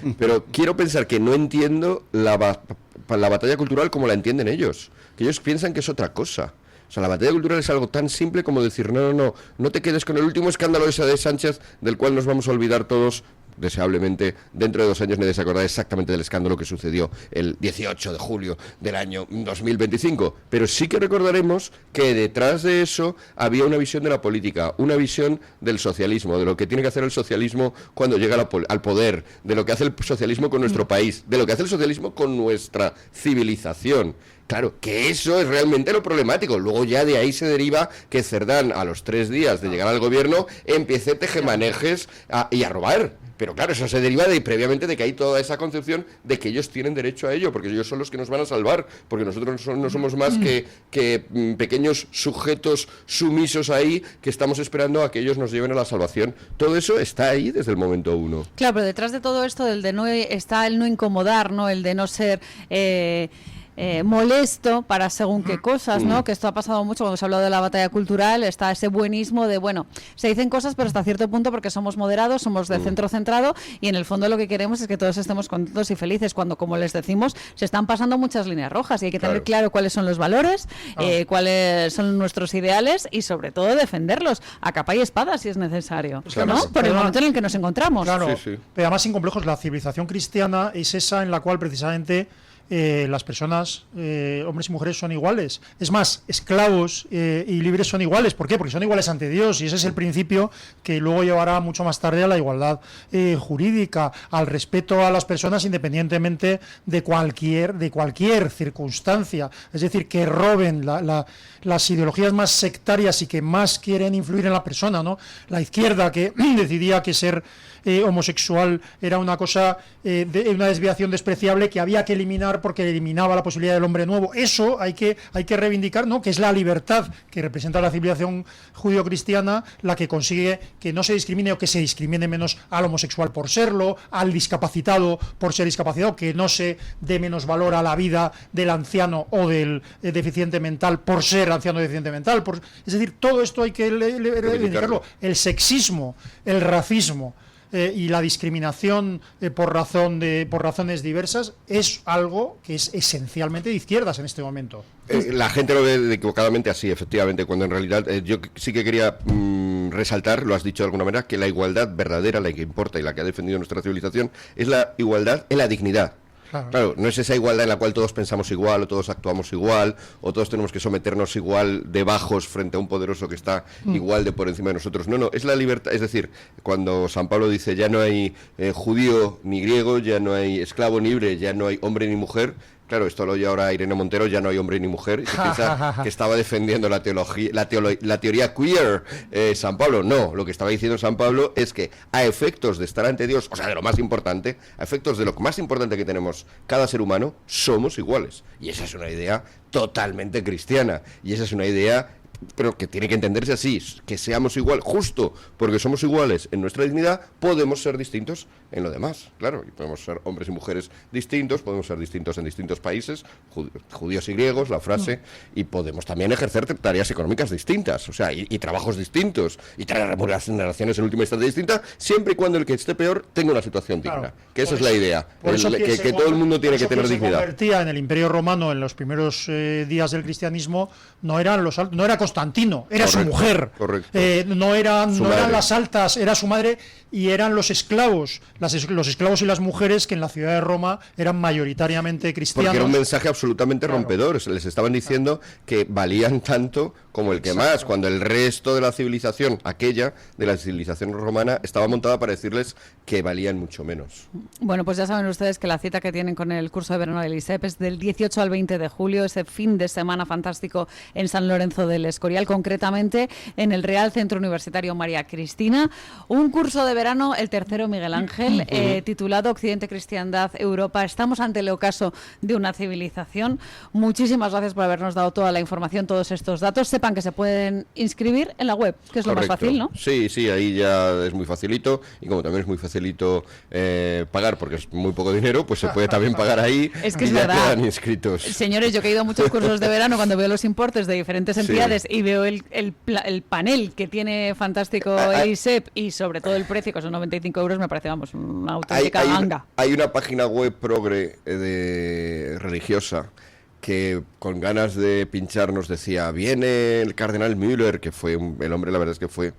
quiero pensar que no entiendo la batalla cultural como la entienden ellos, que ellos piensan que es otra cosa. O sea, la batalla cultural es algo tan simple como decir, no te quedes con el último escándalo ese de Sánchez, del cual nos vamos a olvidar todos deseablemente, dentro de 2 años nadie se acordará exactamente del escándalo que sucedió el 18 de julio del año 2025, pero sí que recordaremos que detrás de eso había una visión de la política, una visión del socialismo, de lo que tiene que hacer el socialismo cuando llega al poder, de lo que hace el socialismo con nuestro país, de lo que hace el socialismo con nuestra civilización. Claro, que eso es realmente lo problemático. Luego ya de ahí se deriva que Cerdán, a los 3 días de llegar al gobierno, empiece tejemanejes y a robar. Pero claro, eso se deriva previamente de que hay toda esa concepción de que ellos tienen derecho a ello, porque ellos son los que nos van a salvar, porque nosotros no somos más que pequeños sujetos sumisos ahí que estamos esperando a que ellos nos lleven a la salvación. Todo eso está ahí desde el momento 1. Claro, pero detrás de todo esto está el no incomodar, ¿no? El de no ser... molesto para según qué cosas, ¿no? Que esto ha pasado mucho cuando se ha hablado de la batalla cultural, está ese buenismo de, bueno, se dicen cosas pero hasta cierto punto porque somos moderados, somos de centro centrado y en el fondo lo que queremos es que todos estemos contentos y felices cuando, como les decimos, se están pasando muchas líneas rojas y hay que tener claro cuáles son los valores, cuáles son nuestros ideales y sobre todo defenderlos a capa y espada si es necesario, ¿no? Por el momento en el que nos encontramos. Claro, pero además sin complejos, la civilización cristiana es esa en la cual precisamente las personas, hombres y mujeres, son iguales. Es más, esclavos y libres son iguales. ¿Por qué? Porque son iguales ante Dios y ese es el principio que luego llevará mucho más tarde a la igualdad jurídica, al respeto a las personas independientemente de cualquier circunstancia. Es decir, que roben las ideologías más sectarias y que más quieren influir en la persona, ¿no? La izquierda que decidía que ser homosexual era una cosa, una desviación despreciable que había que eliminar porque eliminaba la posibilidad del hombre nuevo. Eso hay que reivindicar, ¿no? Que es la libertad que representa la civilización judío-cristiana la que consigue que no se discrimine o que se discrimine menos al homosexual por serlo, al discapacitado por ser discapacitado, que no se dé menos valor a la vida del anciano o del deficiente mental por ser anciano o deficiente mental. Es decir, todo esto hay que reivindicarlo. El sexismo, el racismo y la discriminación por razones diversas es algo que es esencialmente de izquierdas en este momento. La gente lo ve equivocadamente así, efectivamente, cuando en realidad yo sí que quería resaltar, lo has dicho de alguna manera, que la igualdad verdadera, la que importa y la que ha defendido nuestra civilización, es la igualdad en la dignidad. Claro, no es esa igualdad en la cual todos pensamos igual, o todos actuamos igual, o todos tenemos que someternos igual de bajos frente a un poderoso que está igual de por encima de nosotros. No, es la libertad. Es decir, cuando San Pablo dice ya no hay judío ni griego, ya no hay esclavo ni libre, ya no hay hombre ni mujer. Claro, esto lo oye ahora Irene Montero, ya no hay hombre ni mujer, y se piensa que estaba defendiendo la teoría queer San Pablo. No, lo que estaba diciendo San Pablo es que a efectos de estar ante Dios, o sea, de lo más importante, a efectos de lo más importante que tenemos cada ser humano, somos iguales. Y esa es una idea totalmente cristiana, y esa es una idea pero que tiene que entenderse así, que seamos igual, justo porque somos iguales en nuestra dignidad, podemos ser distintos en lo demás, claro, y podemos ser hombres y mujeres distintos, podemos ser distintos en distintos países, judíos y griegos, la frase, y podemos también ejercer tareas económicas distintas, o sea, y trabajos distintos, y traer remuneraciones en última instancia distintas, siempre y cuando el que esté peor tenga una situación digna, que esa es la idea, que todo el mundo tiene que tener dignidad. Se convertía en el Imperio Romano en los primeros días del cristianismo, no era Constantino, era su mujer, no eran las altas, era su madre, y eran los esclavos, los esclavos y las mujeres que en la ciudad de Roma eran mayoritariamente cristianos. Porque era un mensaje absolutamente rompedor, les estaban diciendo que valían tanto como el que más, cuando el resto de la civilización, aquella de la civilización romana, estaba montada para decirles que valían mucho menos. Bueno, pues ya saben ustedes que la cita que tienen con el curso de verano del ISEP es del 18 al 20 de julio, ese fin de semana fantástico en San Lorenzo del Escorial, concretamente en el Real Centro Universitario María Cristina. Un curso de verano, el tercero, Miguel Ángel, titulado Occidente, Cristiandad, Europa. Estamos ante el ocaso de una civilización. Muchísimas gracias por habernos dado toda la información, todos estos datos. Sepan que se pueden inscribir en la web, que es lo más fácil, ¿no? Sí, ahí ya es muy facilito, y como también es muy facilito pagar, porque es muy poco dinero, pues se puede también pagar ahí, es que y es ya verdad. quedan inscritos. Señores, yo que he ido a muchos cursos de verano, cuando veo los importes de diferentes entidades y veo el panel que tiene fantástico ISEP y sobre todo el precio, que son 95 euros, me parece, vamos, una auténtica ganga. Hay una página web progre religiosa que con ganas de pinchar nos decía, viene el cardenal Müller, que fue el hombre, la verdad es que fue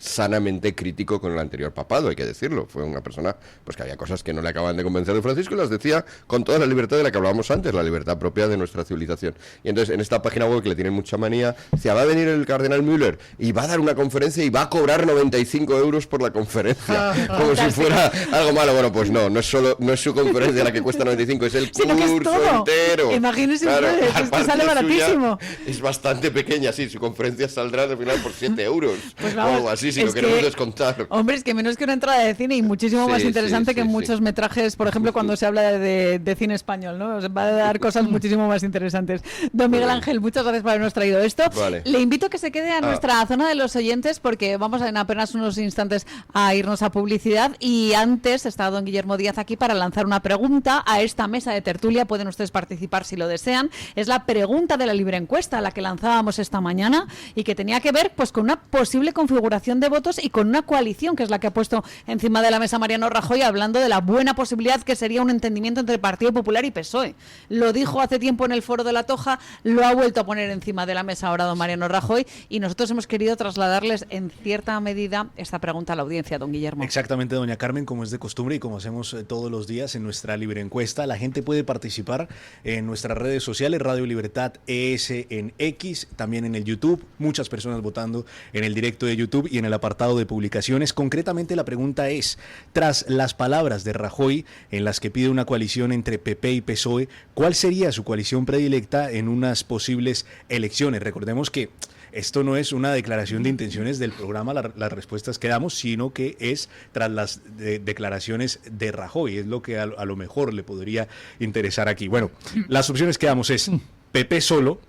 sanamente crítico con el anterior papado, hay que decirlo. Fue una persona pues que había cosas que no le acaban de convencer de Francisco y las decía con toda la libertad de la que hablábamos antes, la libertad propia de nuestra civilización. Y entonces en esta página web que le tienen mucha manía, decía, va a venir el cardenal Müller y va a dar una conferencia y va a cobrar 95 euros por la conferencia, como si fuera algo malo. Bueno, pues no es su conferencia la que cuesta 95, es el curso entero. Imagínense ustedes, es que sale baratísimo. Es bastante pequeña, sí, su conferencia saldrá al final por 7 euros pues vamos, o algo así, si lo queremos descontar. Hombre, es que menos que una entrada de cine y muchísimo más interesante que en muchos metrajes, por ejemplo, cuando se habla de cine español, ¿no? Os va a dar cosas muchísimo más interesantes. Don Miguel Ángel, muchas gracias por habernos traído esto. Vale. Le invito a que se quede a nuestra zona de los oyentes porque vamos en apenas unos instantes a irnos a publicidad y antes está don Guillermo Díaz aquí para lanzar una pregunta a esta mesa de tertulia. Pueden ustedes participar si lo desean. Es la pregunta de la libre encuesta, la que lanzábamos esta mañana y que tenía que ver pues con una posible configuración de votos y con una coalición, que es la que ha puesto encima de la mesa Mariano Rajoy, hablando de la buena posibilidad que sería un entendimiento entre Partido Popular y PSOE. Lo dijo hace tiempo en el Foro de la Toja, lo ha vuelto a poner encima de la mesa ahora don Mariano Rajoy y nosotros hemos querido trasladarles en cierta medida esta pregunta a la audiencia, don Guillermo. Exactamente, doña Carmen, como es de costumbre y como hacemos todos los días en nuestra libre encuesta, la gente puede participar en nuestras redes sociales, Radio Libertad ES en X, también en el YouTube, muchas personas votando en el directo de YouTube y en el apartado de publicaciones. Concretamente la pregunta es, tras las palabras de Rajoy en las que pide una coalición entre PP y PSOE, ¿cuál sería su coalición predilecta en unas posibles elecciones? Recordemos que esto no es una declaración de intenciones del programa, las respuestas que damos, sino que es tras las declaraciones de Rajoy, es lo que a lo mejor le podría interesar aquí. Bueno, las opciones que damos es PP solo,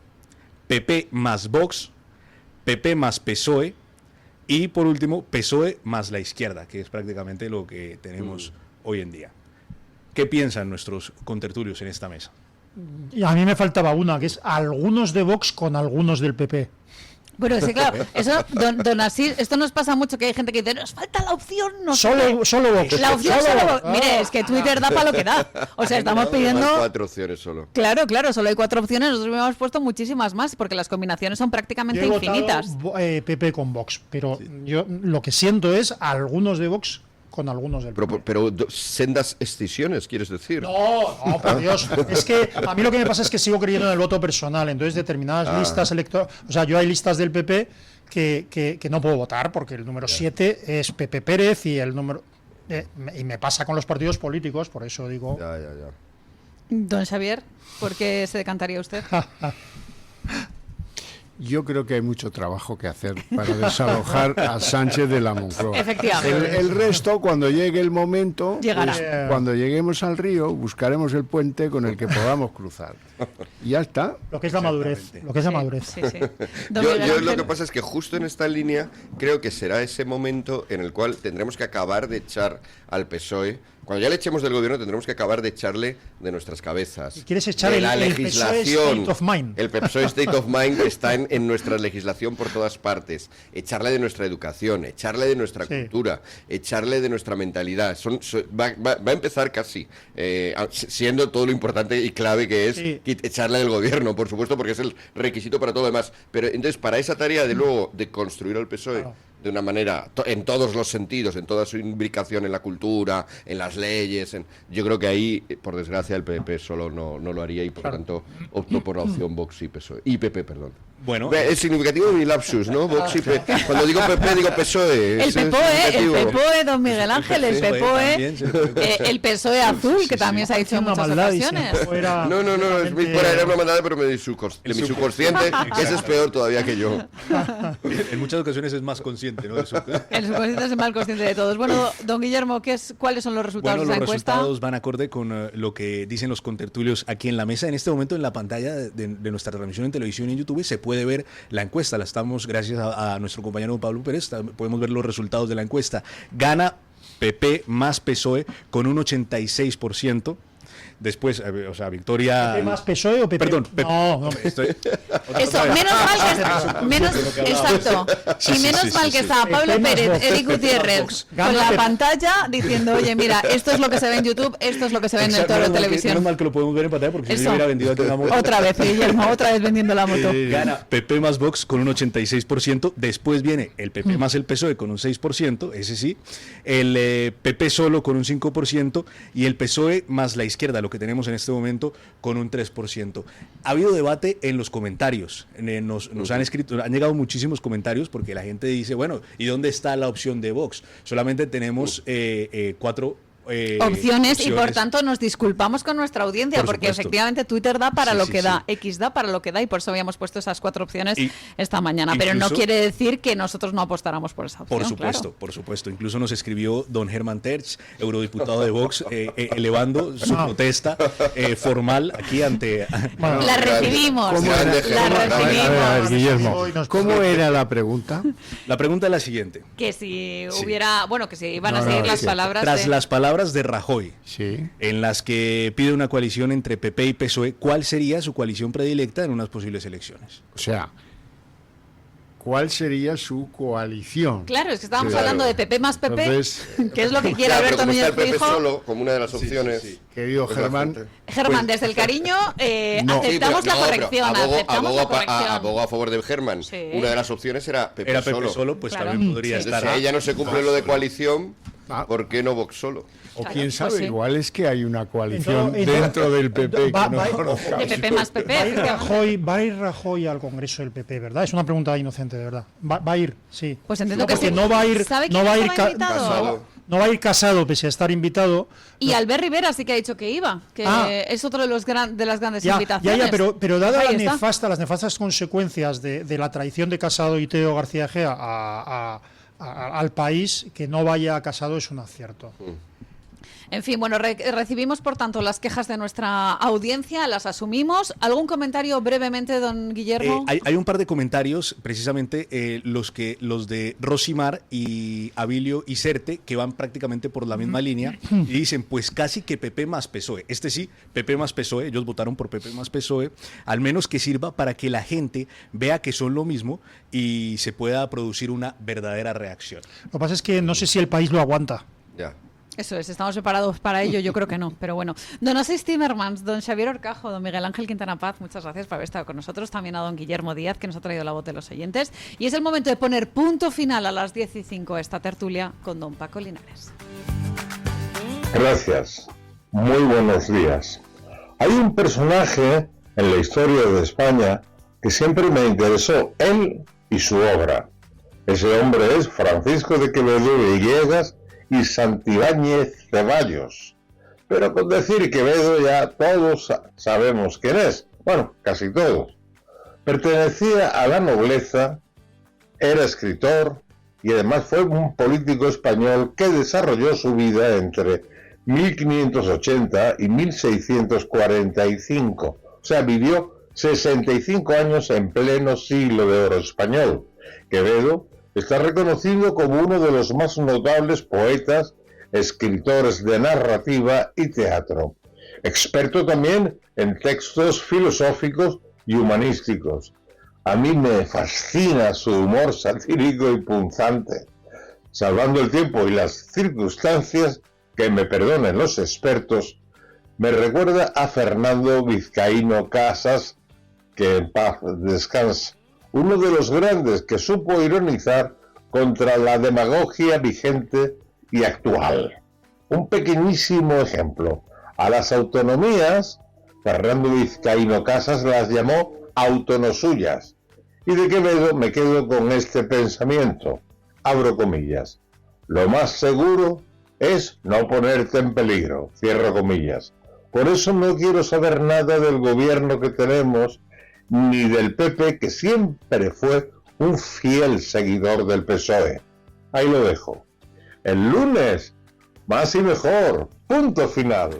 PP más Vox, PP más PSOE y por último PSOE más la izquierda, que es prácticamente lo que tenemos hoy en día. ¿Qué piensan nuestros contertulios en esta mesa? Y a mí me faltaba una, que es algunos de Vox con algunos del PP. Bueno, sí, claro, eso, don Asís, esto nos pasa mucho, que hay gente que dice, nos falta la opción, no solo Vox. La opción solo Vox. Mire, es que Twitter da para lo que da. O sea, estamos pidiendo... 4 opciones solo. Claro, solo hay 4 opciones, nosotros hemos puesto muchísimas más, porque las combinaciones son prácticamente infinitas. PP con Vox, pero yo lo que siento es algunos de Vox con algunos del PP. Pero sendas escisiones, ¿quieres decir? No, por Dios. Es que a mí lo que me pasa es que sigo creyendo en el voto personal. Entonces, determinadas listas electorales... O sea, yo hay listas del PP que no puedo votar porque el número 7 es Pepe Pérez y el número... y me pasa con los partidos políticos, por eso digo... Ya. Don Xavier, ¿por qué se decantaría usted? Yo creo que hay mucho trabajo que hacer para desalojar a Sánchez de la Moncloa. Efectivamente. El resto, cuando llegue el momento, llegará. Pues, cuando lleguemos al río, buscaremos el puente con el que podamos cruzar. Y ya está. Lo que es la madurez. Sí. Yo lo que pasa es que justo en esta línea creo que será ese momento en el cual tendremos que acabar de echar al PSOE. Cuando ya le echemos del gobierno tendremos que acabar de echarle de nuestras cabezas. ¿Quieres echar de el legislación? State of Mind. El PSOE State of Mind está en nuestra legislación por todas partes. Echarle de nuestra educación, echarle de nuestra cultura, echarle de nuestra mentalidad. Va a empezar casi, siendo todo lo importante y clave que es echarle del gobierno, por supuesto, porque es el requisito para todo lo demás. Pero entonces, para esa tarea de construir al PSOE, de una manera, en todos los sentidos, en toda su imbricación en la cultura, en las leyes, yo creo que ahí, por desgracia, el PP solo no lo haría y por lo tanto optó por la opción Vox y PSOE. Y PP, perdón. Bueno, es significativo mi lapsus, ¿no? Vox y PP. Cuando digo PP, digo PSOE. El PPOE, don Miguel Ángel, el PSOE azul, que también se ha dicho en muchas ocasiones. No, era una maldad, pero mi subconsciente, ese es peor todavía que yo. En muchas ocasiones es más consciente, ¿no? El subconsciente es el más consciente de todos. Bueno, don Guillermo, ¿cuáles son los resultados de esa encuesta? Los resultados van acorde con lo que dicen los contertulios aquí en la mesa. En este momento, en la pantalla de nuestra transmisión en televisión y en YouTube, se puede ver la encuesta. La estamos, gracias a nuestro compañero Pablo Pérez, podemos ver los resultados de la encuesta. Gana PP más PSOE con un 86%. Después, o sea, Victoria... ¿PP más PSOE o PP? Perdón, No. estoy... Eso, exacto. Y menos mal que estaba Pablo Pérez, Eric Gutiérrez, con la pantalla diciendo, oye, mira, esto es lo que se ve en YouTube, esto es lo que se ve en el Toro de Televisión. Menos mal que lo podemos ver en pantalla, porque si yo hubiera vendido la moto. Otra vez, Guillermo, otra vez vendiendo la moto. Gana PP más Vox con un 86%, después viene el PP más el PSOE con un 6%, ese sí, el PP solo con un 5% y el PSOE más la izquierda, lo que tenemos en este momento, con un 3%. Ha habido debate en los comentarios, nos han escrito, han llegado muchísimos comentarios porque la gente dice, bueno, ¿y dónde está la opción de Vox? Solamente tenemos 4 opciones y por tanto nos disculpamos con nuestra audiencia porque efectivamente Twitter da para lo que da, X da para lo que da y por eso habíamos puesto esas 4 opciones esta mañana, pero no quiere decir que nosotros no apostáramos por esa opción. Por supuesto, incluso nos escribió don Germán Terch, eurodiputado de Vox, elevando su protesta formal aquí ante... La recibimos, Guillermo, ¿cómo era la pregunta? La pregunta es la siguiente. Que si hubiera, bueno, que si iban a seguir las palabras tras las palabras de Rajoy, en las que pide una coalición entre PP y PSOE, ¿cuál sería su coalición predilecta en unas posibles elecciones? O sea, ¿cuál sería su coalición? Claro, es que estábamos hablando de PP más PP, entonces, que es lo que quiere Alberto Núñez Fijo. El PP solo, como una de las opciones. Querido Germán. Germán, desde el cariño aceptamos la corrección. Abogo a favor de Germán. Sí. Una de las opciones era PP solo. Pues también podría estar. Si ella no se cumple lo de coalición, ¿por qué no Vox solo? O quién sabe, igual es que hay una coalición dentro del PP que no conozcamos. De PP más PP. Va a ir Rajoy al Congreso del PP, ¿verdad? Es una pregunta inocente, de verdad. Va a ir, sí. Pues entiendo que sí. No va a ir Casado, pese a estar invitado. Y Albert Rivera sí que ha dicho que iba, que es otro de las grandes invitaciones. Pero dada las nefastas consecuencias de la traición de Casado y Teo García Egea al país, que no vaya a Casado es un acierto. En fin, bueno, recibimos por tanto las quejas de nuestra audiencia, las asumimos. ¿Algún comentario brevemente, don Guillermo? Hay un par de comentarios, precisamente los de Rosimar y Abilio y Certe, que van prácticamente por la misma línea, y dicen, pues casi que PP más PSOE. Sí, PP más PSOE, ellos votaron por PP más PSOE, al menos que sirva para que la gente vea que son lo mismo y se pueda producir una verdadera reacción. Lo que pasa es que no sé si el país lo aguanta. Ya. Eso es, estamos preparados para ello, yo creo que no, pero bueno. Don Asís Timmermans, don Xavier Orcajo, don Miguel Ángel Quintana Paz, muchas gracias por haber estado con nosotros, también a don Guillermo Díaz, que nos ha traído la voz de los oyentes, y es el momento de poner punto final a las 10:05 esta tertulia con don Paco Linares. Gracias, muy buenos días. Hay un personaje en la historia de España que siempre me interesó, él y su obra. Ese hombre es Francisco de Quevedo Villegas y Santibáñez Ceballos. Pero con decir Quevedo ya todos sabemos quién es. Bueno, casi todos. Pertenecía a la nobleza, era escritor y además fue un político español que desarrolló su vida entre 1580 y 1645. O sea, vivió 65 años en pleno siglo de oro español. Quevedo está reconocido como uno de los más notables poetas, escritores de narrativa y teatro. Experto también en textos filosóficos y humanísticos. A mí me fascina su humor satírico y punzante. Salvando el tiempo y las circunstancias, que me perdonen los expertos, me recuerda a Fernando Vizcaíno Casas, que en paz descanse. Uno de los grandes que supo ironizar contra la demagogia vigente y actual. Un pequeñísimo ejemplo. A las autonomías, Fernando Vizcaíno Casas las llamó autonosuyas. Y de Quevedo me quedo con este pensamiento. Abro comillas. Lo más seguro es no ponerte en peligro. Cierro comillas. Por eso no quiero saber nada del gobierno que tenemos, ni del PP, que siempre fue un fiel seguidor del PSOE. Ahí lo dejo. El lunes, más y mejor. Punto final.